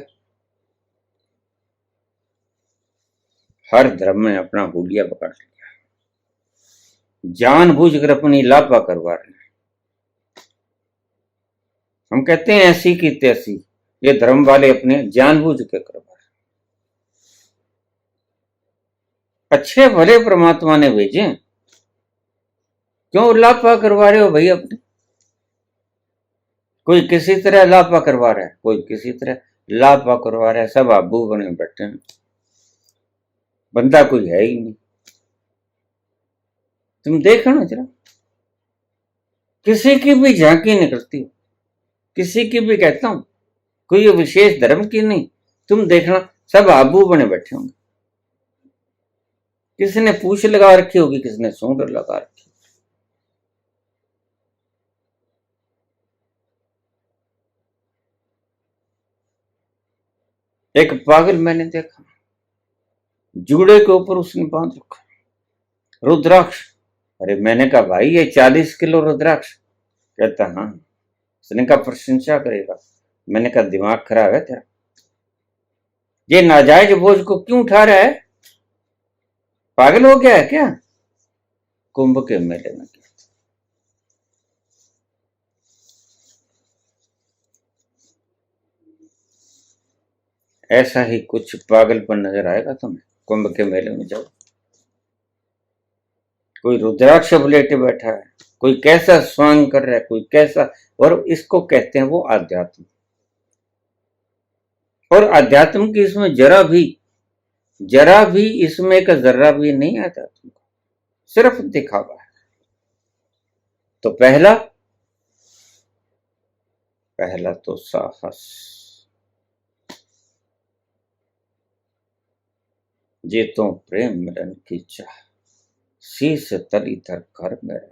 हर धर्म में अपना हुलिया पकड़ लिया, जानबूझकर अपनी लापा करवा रहे हैं। हम कहते हैं ऐसी की तैसी, ये धर्म वाले अपने जानबूझ के करवा रहे। अच्छे भले परमात्मा ने भेजे, क्यों लापा करवा रहे हो भाई अपने? कोई किसी तरह लापा करवा रहा है, कोई किसी तरह लापा करवा रहा है। सब आबू बने बैठे हैं, बंदा कोई है ही नहीं। तुम देखो ना जरा, किसी की भी झांकी निकलती हो, किसी की भी कहता हूं, कोई विशेष धर्म की नहीं, तुम देखना सब आबू बने बैठे होंगे। किसी ने पूंछ लगा रखी होगी, किसी ने सूंड लगा रखी। एक पागल मैंने देखा, जूड़े के ऊपर उसने बांध रखा रुद्राक्ष। अरे मैंने कहा, भाई ये 40 किलो रुद्राक्ष? कहता, हाँ। उसने कहा, प्रशंसा करेगा? मैंने कहा, दिमाग खराब है तेरा, ये नाजायज बोझ को क्यों उठा रहा है? पागल हो गया है क्या? कुंभ के मेले में गया, ऐसा ही कुछ पागलपन नजर आएगा तुम्हें। कुंभ के मेले में जाओ, कोई रुद्राक्ष लेटे बैठा है, कोई कैसा स्वांग कर रहा है, कोई कैसा। और इसको कहते हैं वो आध्यात्म। और अध्यात्म की इसमें जरा भी इसमें का जर्रा भी नहीं आता तुमको, सिर्फ दिखावा है। तो पहला तो साहस, जे तो प्रेम मिलन की चाह, शीश तली धर कर मेरे।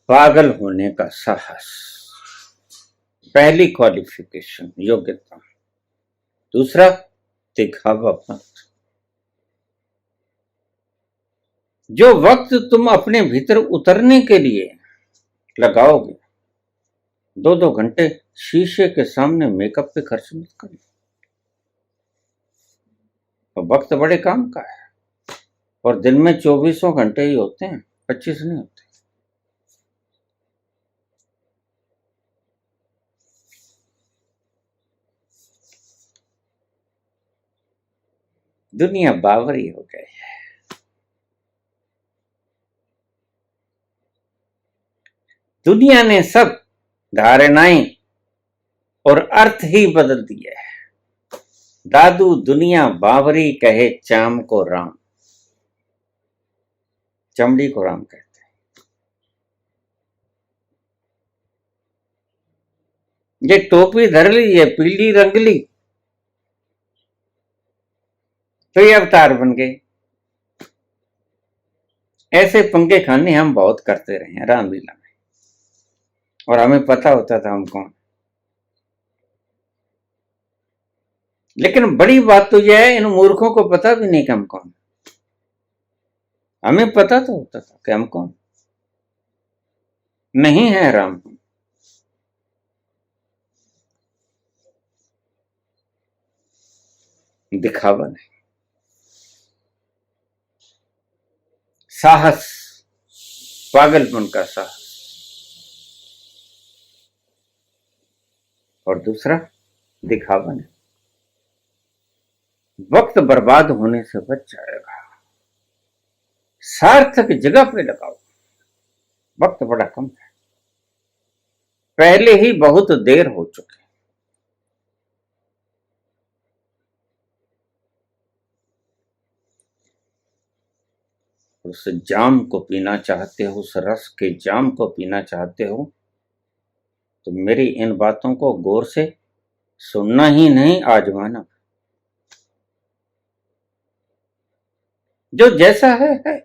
पागल होने का साहस, पहली क्वालिफिकेशन योग्यता। दूसरा दिखावापन, जो वक्त तुम अपने भीतर उतरने के लिए लगाओगे, 2-2 घंटे शीशे के सामने मेकअप पे खर्च मत करो। तो वक्त बड़े काम का है, और दिन में 24 घंटे ही होते हैं, 25 नहीं होते। दुनिया बावरी हो गई है। दुनिया ने सब धारणाएं और अर्थ ही बदल दिए है। दादू दुनिया बावरी कहे चाम को राम, चमड़ी को राम कहते हैं। ये टोपी धर ली, ये पीली रंगली, तो ये अवतार बन गए। ऐसे पंगे खाने हम बहुत करते रहे हैं रामलीला में, और हमें पता होता था हम कौन। लेकिन बड़ी बात तो यह है, इन मूर्खों को पता भी नहीं कि हम कौन। हमें पता तो होता था कि हम कौन। नहीं है राम, दिखावा नहीं। साहस, पागलपन का साहस। और दूसरा दिखावा नहीं। वक्त बर्बाद होने से बच जाएगा, सार्थक जगह पे लगाओ। वक्त बड़ा कम है, पहले ही बहुत देर हो चुकी। उस जाम को पीना चाहते हो, उस रस के जाम को पीना चाहते हो, तो मेरी इन बातों को गौर से सुनना ही नहीं, आजमाना। जो जैसा है।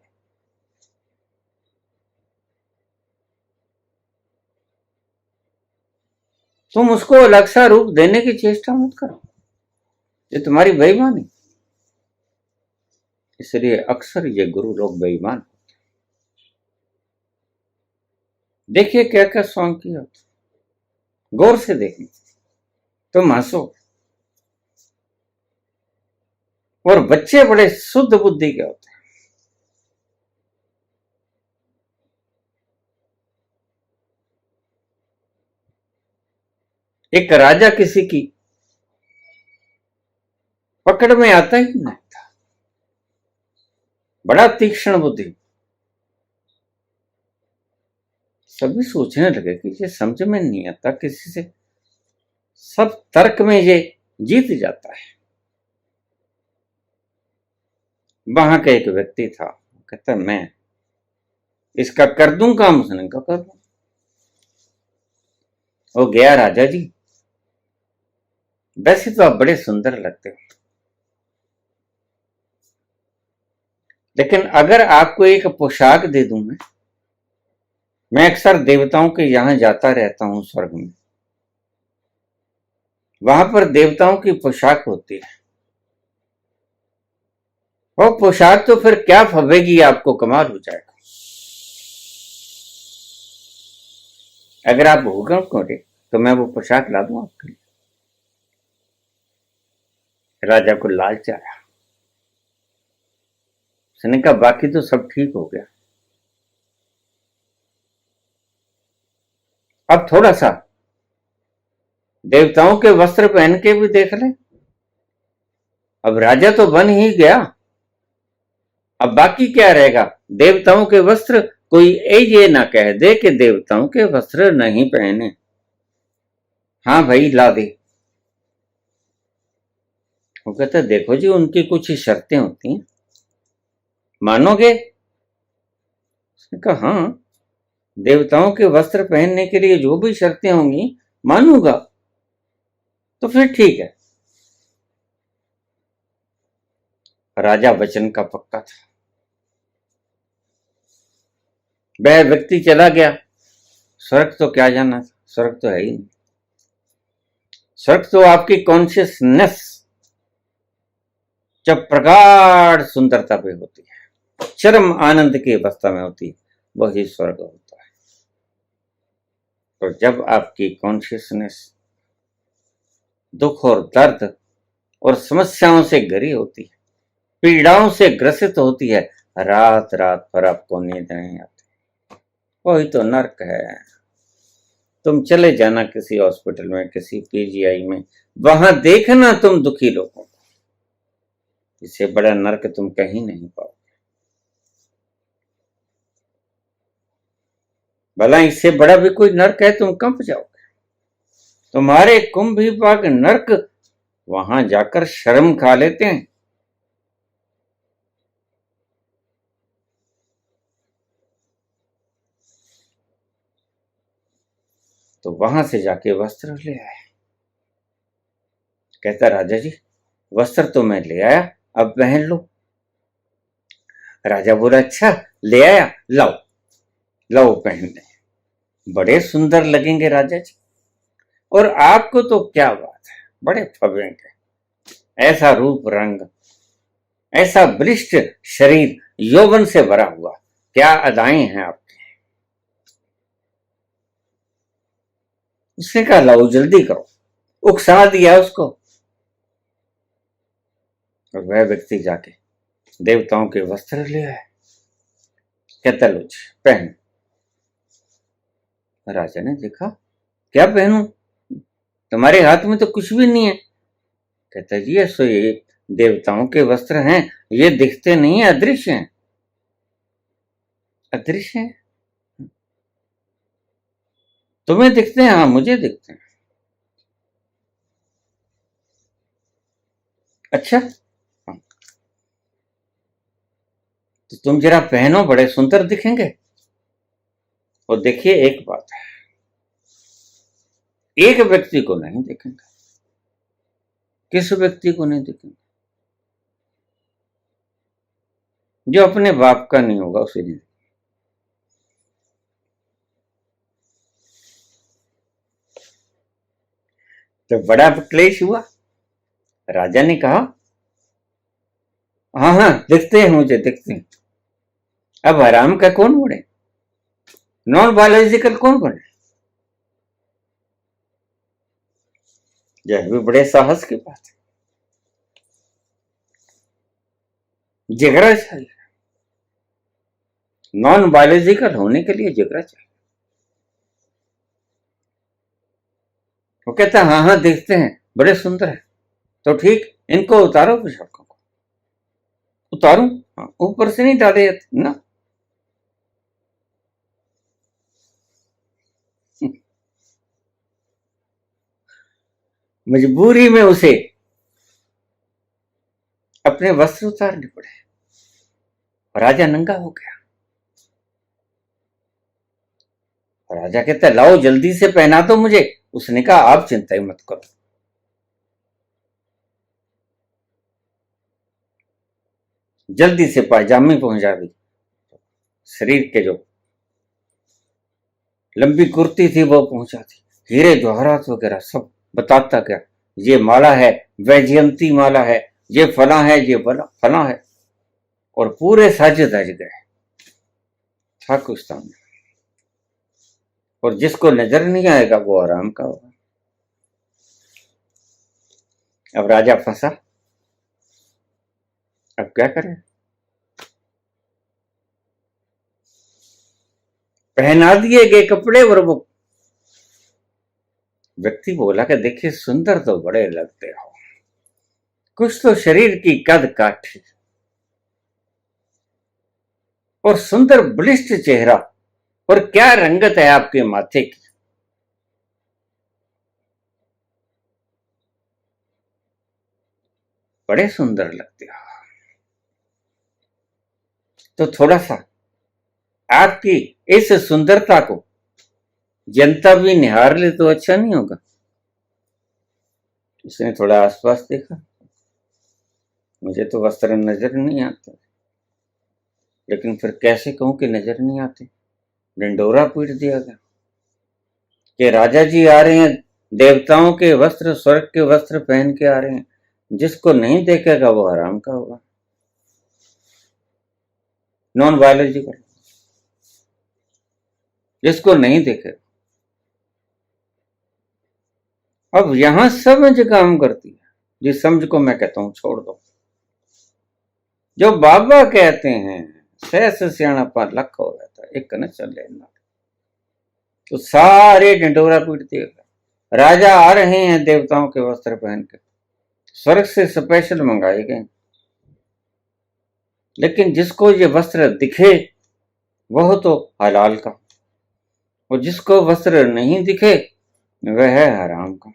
तुम उसको अलग सा रूप देने की चेष्टा मत करो, ये तुम्हारी बेईमानी। इसलिए अक्सर ये गुरु लोग बेईमान होते। देखिए क्या क्या सॉन्ग किया, गौर से देखिए, तुम हंसो। और बच्चे बड़े शुद्ध बुद्धि के होते हैं। एक राजा किसी की पकड़ में आता ही नहीं था, बड़ा तीक्ष्ण बुद्धि। सभी सोचने लगे कि ये समझ में नहीं आता किसी से, सब तर्क में ये जीत जाता है। वहां का एक व्यक्ति था, कहता मैं इसका कर दूं काम, उसने कहा कर दूं। वो गया, राजा जी वैसे तो आप बड़े सुंदर लगते हो, लेकिन अगर आपको एक पोशाक दे दूं मैं अक्सर देवताओं के यहां जाता रहता हूं स्वर्ग में, वहां पर देवताओं की पोशाक होती है। वो पोशाक तो फिर क्या फबेगी, आपको कमाल हो जाएगा। अगर आप हुक्म करें तो मैं वो पोशाक ला दूं आपके लिए। राजा को लालच आया, उसने कहा बाकी तो सब ठीक हो गया, अब थोड़ा सा देवताओं के वस्त्र पहन के भी देख ले। अब राजा तो बन ही गया, अब बाकी क्या रहेगा। देवताओं के वस्त्र, कोई ये ना कह दे कि देवताओं के वस्त्र नहीं पहने। हाँ भाई ला दे। वो कहते देखो जी उनकी कुछ शर्तें होती हैं, मानोगे। उसने कहा हाँ, देवताओं के वस्त्र पहनने के लिए जो भी शर्तें होंगी मानूंगा, तो फिर ठीक है। राजा वचन का पक्का था। वह व्यक्ति चला गया। स्वर्ग तो क्या जाना था, स्वर्ग तो है ही नहीं। स्वर्ग तो आपकी कॉन्शियसनेस जब प्रगाढ़ सुंदरता पे होती है, चरम आनंद की अवस्था में होती है, वही स्वर्ग होता है। तो जब आपकी कॉन्शियसनेस दुख और दर्द और समस्याओं से घिरी होती है, पीड़ाओं से ग्रसित होती है, रात रात भर आपको नींद नहीं आती, वही तो नर्क है। तुम चले जाना किसी हॉस्पिटल में, किसी पीजीआई में, वहां देखना तुम दुखी लोगों को। इससे बड़ा नर्क तुम कहीं नहीं पाओगे। भला इससे बड़ा भी कोई नर्क है, तुम कंप जाओगे। तुम्हारे कुंभ विभाग नर्क वहां जाकर शर्म खा लेते हैं। तो वहां से जाके वस्त्र ले आया। कहता राजा जी वस्त्र तो मैं ले आया, अब पहन लो। राजा बोला अच्छा ले आया, लाओ लाओ पहन ले, बड़े सुंदर लगेंगे राजा जी। और आपको तो क्या बात है, बड़े फबेंगे, ऐसा रूप रंग, ऐसा बलिष्ठ शरीर, यौवन से भरा हुआ, क्या अदाएं हैं आपकी। उसने कहा लाओ जल्दी करो, उकसा दिया उसको। और वह व्यक्ति जाके देवताओं के वस्त्र ले आए। कहता लो जी पहन। राजा ने देखा क्या पहनूं, तुम्हारे हाथ में तो कुछ भी नहीं है। कहता जी ऐसो ये देवताओं के वस्त्र हैं, ये दिखते नहीं है, अदृश्य हैं। अदृश्य हैं? तुम्हें दिखते हैं? हाँ मुझे दिखते हैं। अच्छा हाँ। तो तुम जरा पहनो, बड़े सुंदर दिखेंगे। और देखिए एक बात है, एक व्यक्ति को नहीं देखेंगे। किस व्यक्ति को नहीं देखेंगे? जो अपने बाप का नहीं होगा उसे नहीं। तो बड़ा क्लेश हुआ। राजा ने कहा हाँ हाँ दिखते हैं, मुझे दिखते हैं। अब हराम का कौन बने, नॉन बायोलॉजिकल कौन बने। यह भी बड़े साहस की बात है, जिगरा चाहिए। नॉन बायोलॉजिकल होने के लिए जिगरा चाहिए। वो कहता है हाँ हाँ देखते हैं, बड़े सुंदर है। तो ठीक, इनको उतारो पोशाकों को। उतारूं? हाँ, ऊपर से नहीं डाले ना। मजबूरी में उसे अपने वस्त्र उतारने पड़े। राजा नंगा हो गया। राजा कहता है लाओ जल्दी से पहना दो मुझे। उसने कहा आप चिंता ही मत करो। जल्दी से पायजामे पहुंचा दी। शरीर के जो लंबी कुर्ती थी वो पहुंचा दी। हीरे जवाहरात वगैरह सब बताता गया, ये माला है, वैजयंती माला है, ये फला है, ये फला है। और पूरे सज धज गए पाकिस्तान में। और जिसको नजर नहीं आएगा वो आराम का होगा। अब राजा फंसा, अब क्या करें। पहना दिए गए कपड़े और वो व्यक्ति बोला कि देखिए सुंदर तो बड़े लगते हो, कुछ तो शरीर की कद काठी और सुंदर बलिष्ठ चेहरा, और क्या रंगत है आपके माथे की। बड़े सुंदर लगते हो। तो थोड़ा सा आपकी इस सुंदरता को जनता भी निहार ले तो अच्छा नहीं होगा? उसने थोड़ा आसपास देखा, मुझे तो वस्त्र नजर नहीं आते, लेकिन फिर कैसे कहूं कि नजर नहीं आते? ढिंडोरा पीट दिया गया कि राजा जी आ रहे हैं, देवताओं के वस्त्र, स्वर्ग के वस्त्र पहन के आ रहे हैं, जिसको नहीं देखेगा वो हराम का होगा। नॉन बायोलॉजिकल, जिसको नहीं देखेगा। अब यहां समझ काम करती है, जिस समझ को मैं कहता हूं छोड़ दो। जो बाबा कहते हैं सहस सियाणा पर लख हो जाता है, एक न चले ना, तो सारे ढिंडोरा पीट दिएगा। राजा आ रहे हैं देवताओं के वस्त्र पहन के, स्वर्ग से स्पेशल मंगाए गए, लेकिन जिसको ये वस्त्र दिखे वह तो हलाल का, और जिसको वस्त्र नहीं दिखे वह है हराम का।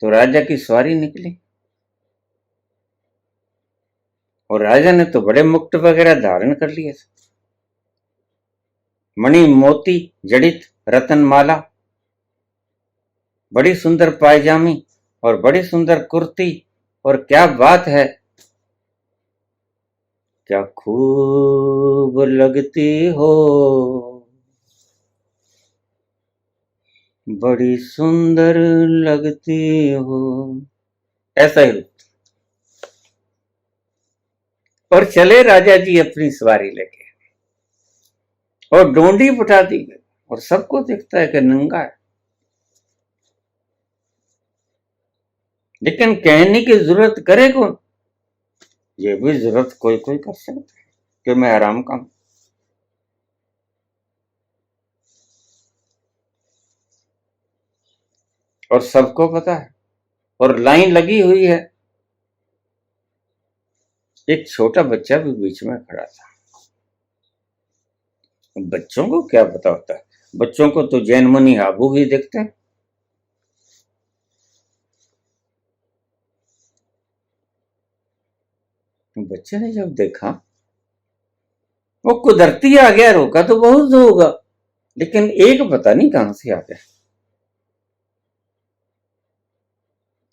तो राजा की सवारी निकली, और राजा ने तो बड़े मुकुट वगैरह धारण कर लिए थे, मणि मोती जड़ित रतनमाला, बड़ी सुंदर पायजामी और बड़ी सुंदर कुर्ती, और क्या बात है, क्या खूब लगती हो, बड़ी सुंदर लगती हो, ऐसा ही। और चले राजा जी अपनी सवारी लेके, और डोंडी उठा दी गई, और सबको दिखता है कि नंगा है, लेकिन कहने की जरूरत करे कौन? ये भी जरूरत कोई कोई कर सकता है कि मैं आराम का हूं। और सबको पता है, और लाइन लगी हुई है। एक छोटा बच्चा भी बीच में खड़ा था। बच्चों को क्या पता होता है, बच्चों को तो जैन मुनि आबू भी देखते हैं। बच्चे ने जब देखा, वो कुदरती आ गया, रोका तो बहुत होगा, लेकिन एक पता नहीं कहां से आ गया,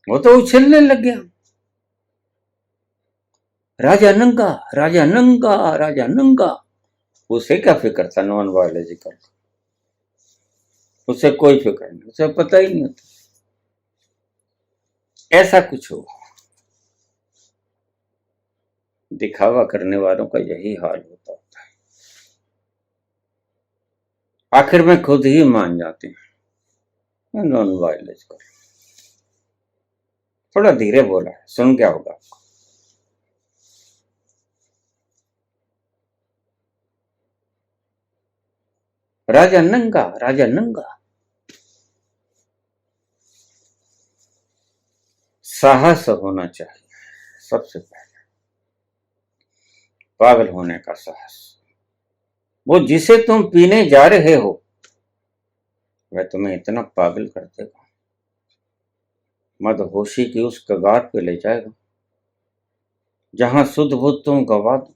वो तो उछलने लग गया, राजा नंगा, राजा नंगा, राजा नंगा। उसे क्या फिक्र था नॉन बायोलॉजिकल, उसे कोई फिक्र नहीं, उसे पता ही नहीं होता। ऐसा कुछ हो, दिखावा करने वालों का यही हाल होता है, आखिर में खुद ही मान जाते हैं नॉन बायोलॉजिकल। थोड़ा धीरे बोला है, सुन क्या होगा आपको। राजा नंगा, राजा नंगा। साहस होना चाहिए सबसे पहले, पागल होने का साहस। वो जिसे तुम पीने जा रहे हो वह तुम्हें इतना पागल कर देगा, मदहोशी की उस कगार पे ले जाएगा जहां सुध बुध तुम गवा दो।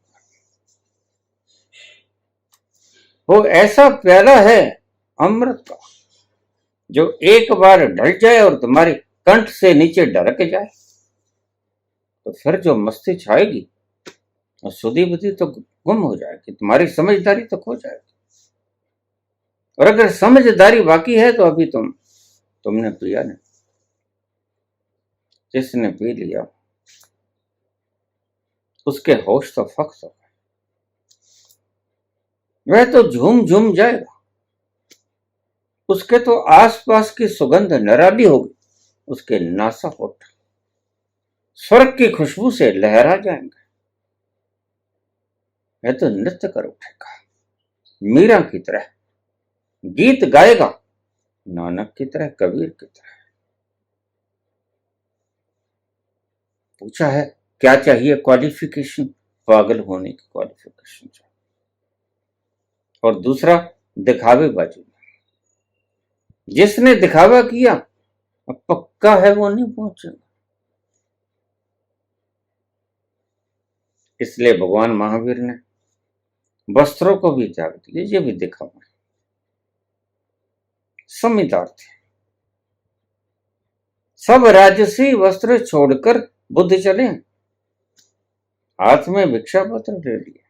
वो ऐसा प्याला है अमृत का, जो एक बार ढल जाए और तुम्हारी कंठ से नीचे ढरक जाए, तो फिर जो मस्ती छाएगी और सुधी बुद्धि तो गुम हो जाएगी, तुम्हारी समझदारी तो खो जाएगी। और अगर समझदारी बाकी है तो अभी तुमने पिया नहीं, जिसने पी लिया उसके होश तो फख्स हो, वह तो झूम झूम जाएगा, उसके तो आसपास की सुगंध निराली होगी, उसके नासा होठ स्वर्ग की खुशबू से लहरा जाएंगे। वह तो नृत्य कर उठेगा, मीरा की तरह गीत गाएगा, नानक की तरह, कबीर की तरह। पूछा है क्या चाहिए क्वालिफिकेशन, पागल होने की क्वालिफिकेशन चाहिए, और दूसरा दिखावे बाजी। जिसने दिखावा किया अब पक्का है वो नहीं पहुंचेगा। इसलिए भगवान महावीर ने वस्त्रों को भी त्याग दिया। ये भी दिखावा, समझदार थे। सब राजसी वस्त्र छोड़कर बुद्ध चले, हाथ में भिक्षा पत्र ले लिया।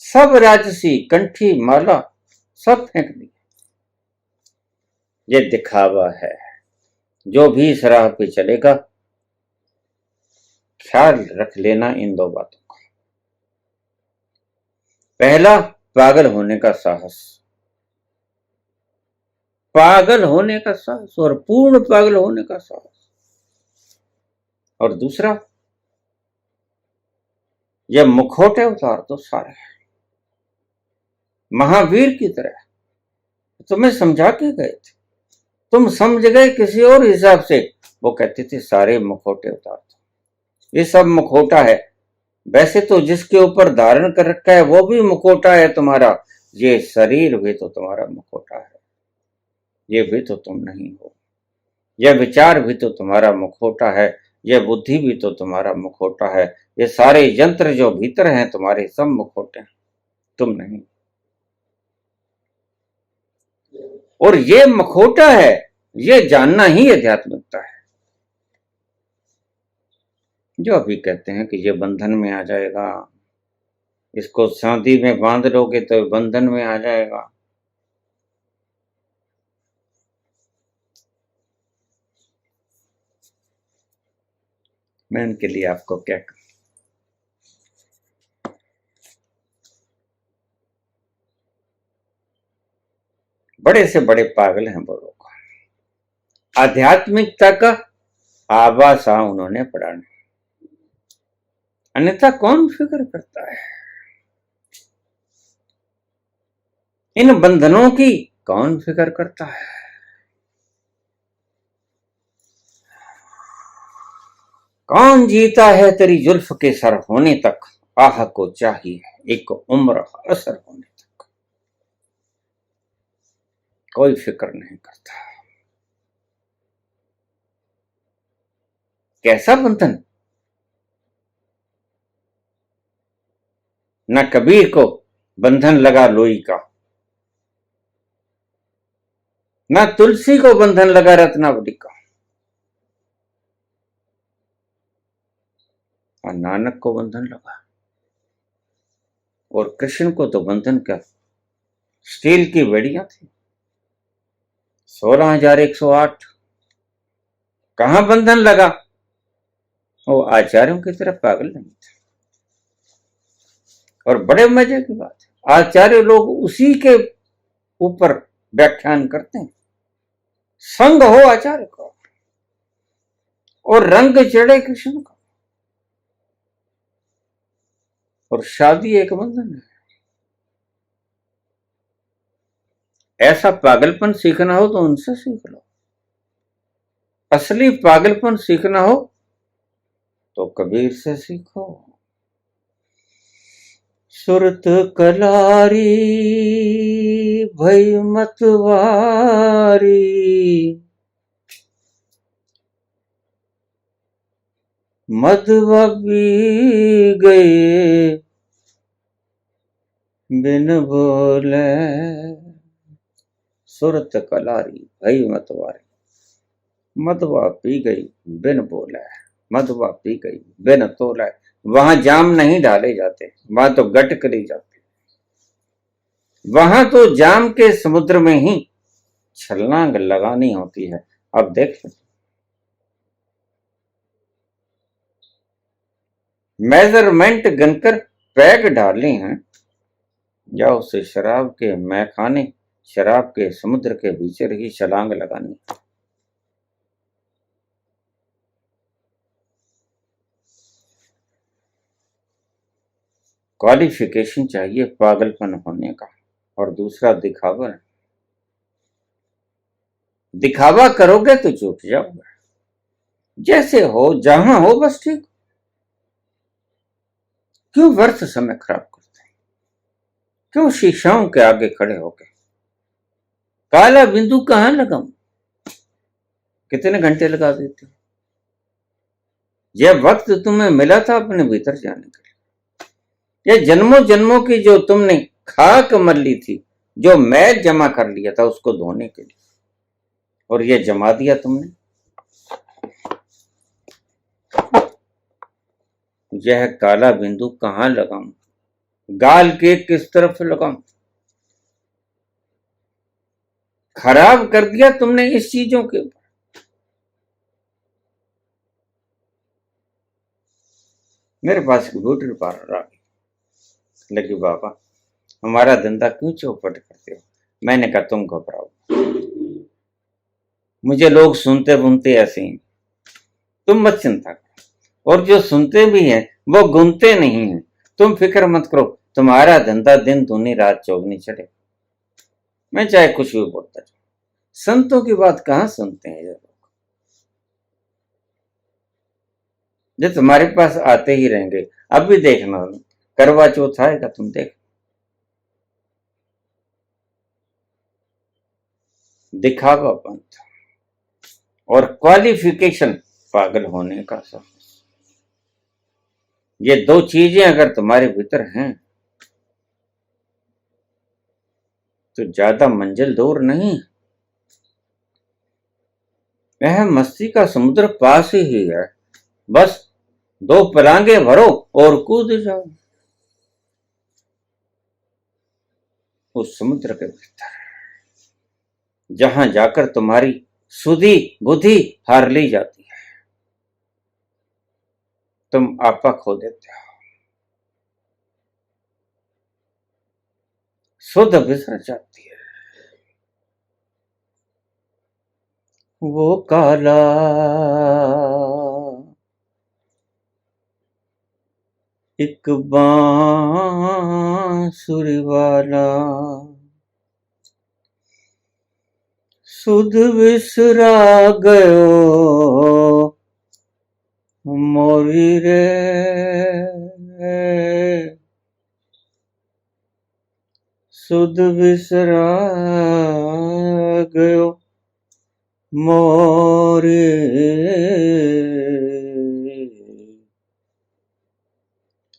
सब राजसी कंठी माला सब फेंक दिया। ये दिखावा है। जो भी इस राह पे चलेगा, ख्याल रख लेना इन दो बातों का। पहला, पागल होने का साहस, पागल होने का साहस और पूर्ण पागल होने का साहस। और दूसरा, जब मुखौटे उतार दो सारे महावीर की तरह। तुम्हें समझा के गए थे, तुम समझ गए किसी और हिसाब से। वो कहते थे सारे मुखौटे उतार दो, ये सब मुखौटा है। वैसे तो जिसके ऊपर धारण कर रखा है वो भी मुखौटा है तुम्हारा। ये शरीर भी तो तुम्हारा मुखौटा है, ये भी तो तुम नहीं हो। यह विचार भी तो तुम्हारा मुखौटा है, यह बुद्धि भी तो तुम्हारा मुखौटा है। ये सारे यंत्र जो भीतर हैं तुम्हारे, सब मुखौटे हैं, तुम नहीं। और ये मुखौटा है, ये जानना ही आध्यात्मिकता है। जो अभी कहते हैं कि ये बंधन में आ जाएगा, इसको शादी में बांध लोगे तो बंधन में आ जाएगा। मैं उनके लिए आपको क्या कहूं। बड़े से बड़े पागल हैं वो लोग। आध्यात्मिकता का आवासा उन्होंने पढ़ा नहीं, अन्यथा कौन फिक्र करता है। इन बंधनों की कौन फिक्र करता है। कौन जीता है तेरी जुल्फ के सर होने तक, आह को चाहिए एक उम्र असर होने तक। कोई फिक्र नहीं करता। कैसा बंधन। न कबीर को बंधन लगा लोई का, न तुलसी को बंधन लगा रत्नावली का, और नानक को बंधन लगा। और कृष्ण को तो बंधन क्या, स्टील की बेड़ियां थी। 16,108 कहां बंधन लगा। वो आचार्यों की तरफ पागल नहीं थे। और बड़े मजे की बात है, आचार्य लोग उसी के ऊपर व्याख्यान करते हैं। संग हो आचार्य को और रंग चढ़े कृष्ण का, और शादी एक बंधन है। ऐसा पागलपन सीखना हो तो उनसे सीख लो। असली पागलपन सीखना हो तो कबीर से सीखो। सुरत कलारी भई मतवारी, मधवा पी गए बिन बोले। सुरत कलारी भई मतवारी, मधवा पी गई बिन बोले। मधवा पी गई बिन तोले। वहां जाम नहीं डाले जाते, वहां तो गट करी जाती। वहां तो जाम के समुद्र में ही छलांग लगानी होती है। अब देख लो, मेजरमेंट गनकर पैग डाले हैं, या उसे शराब के मैखाने, शराब के समुद्र के भीतर ही छलांग लगानी। क्वालिफिकेशन चाहिए पागलपन होने का, और दूसरा दिखावा। दिखावा करोगे तो चूक जाओगे। जैसे हो जहां हो बस ठीक। क्यों व्यर्थ समय खराब करते हैं, क्यों शीशाओं के आगे खड़े होके। काला बिंदु कहां लगाऊं, कितने घंटे लगा देते हो। यह वक्त तुम्हें मिला था अपने भीतर जाने के लिए। यह जन्मों जन्मों की जो तुमने खाक मल ली थी, जो मैल जमा कर लिया था उसको धोने के लिए, और यह जमा दिया तुमने। यह काला बिंदु कहाँ लगाऊं, गाल के किस तरफ लगाऊं? खराब कर दिया तुमने इस चीजों के ऊपर। मेरे पास कंप्यूटर पार्लर आ गई, लगी बाबा हमारा धंधा क्यों चौपट करते हो? मैंने कहा तुम घबराओ, मुझे लोग सुनते बुनते ऐसे ही, तुम मत चिंता करो, और जो सुनते भी हैं वो गुनते नहीं हैं। तुम फिक्र मत करो, तुम्हारा धंधा दिन दूनी रात चौगनी चले। मैं चाहे कुछ भी बोलता जाऊं, संतों की बात कहां सुनते हैं ये लोग। जो तुम्हारे पास आते ही रहेंगे। अब भी देखना, करवा चौथ आएगा, तुम देख, दिखावा पंथ और क्वालिफिकेशन पागल होने का सब। ये दो चीजें अगर तुम्हारे भीतर हैं तो ज्यादा मंजिल दूर नहीं। यह मस्ती का समुद्र पास ही है, बस दो पलांगे भरो और कूद जाओ उस समुद्र के भीतर, जहां जाकर तुम्हारी सुधी बुद्धि हार ली जाती है, तुम आपा खो देते हो, शुद्ध बिसर जाती है। वो काला एक बांसुरी वाला सुध बिसरा गयो मोरी रे, सुध बिसरा गयो मोरी,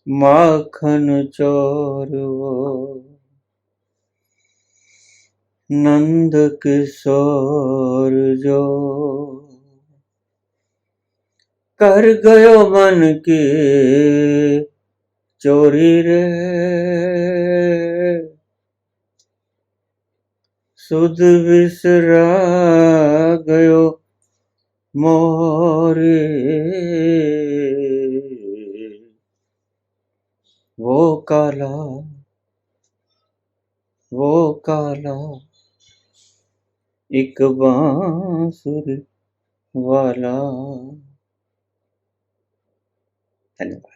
माखन चोर वो नंद किशोर जो कर गयो मन की चोरी रे, सुध बिसरा गयो मोरे, वो काला एक बांसुरी वाला। धन्यवाद।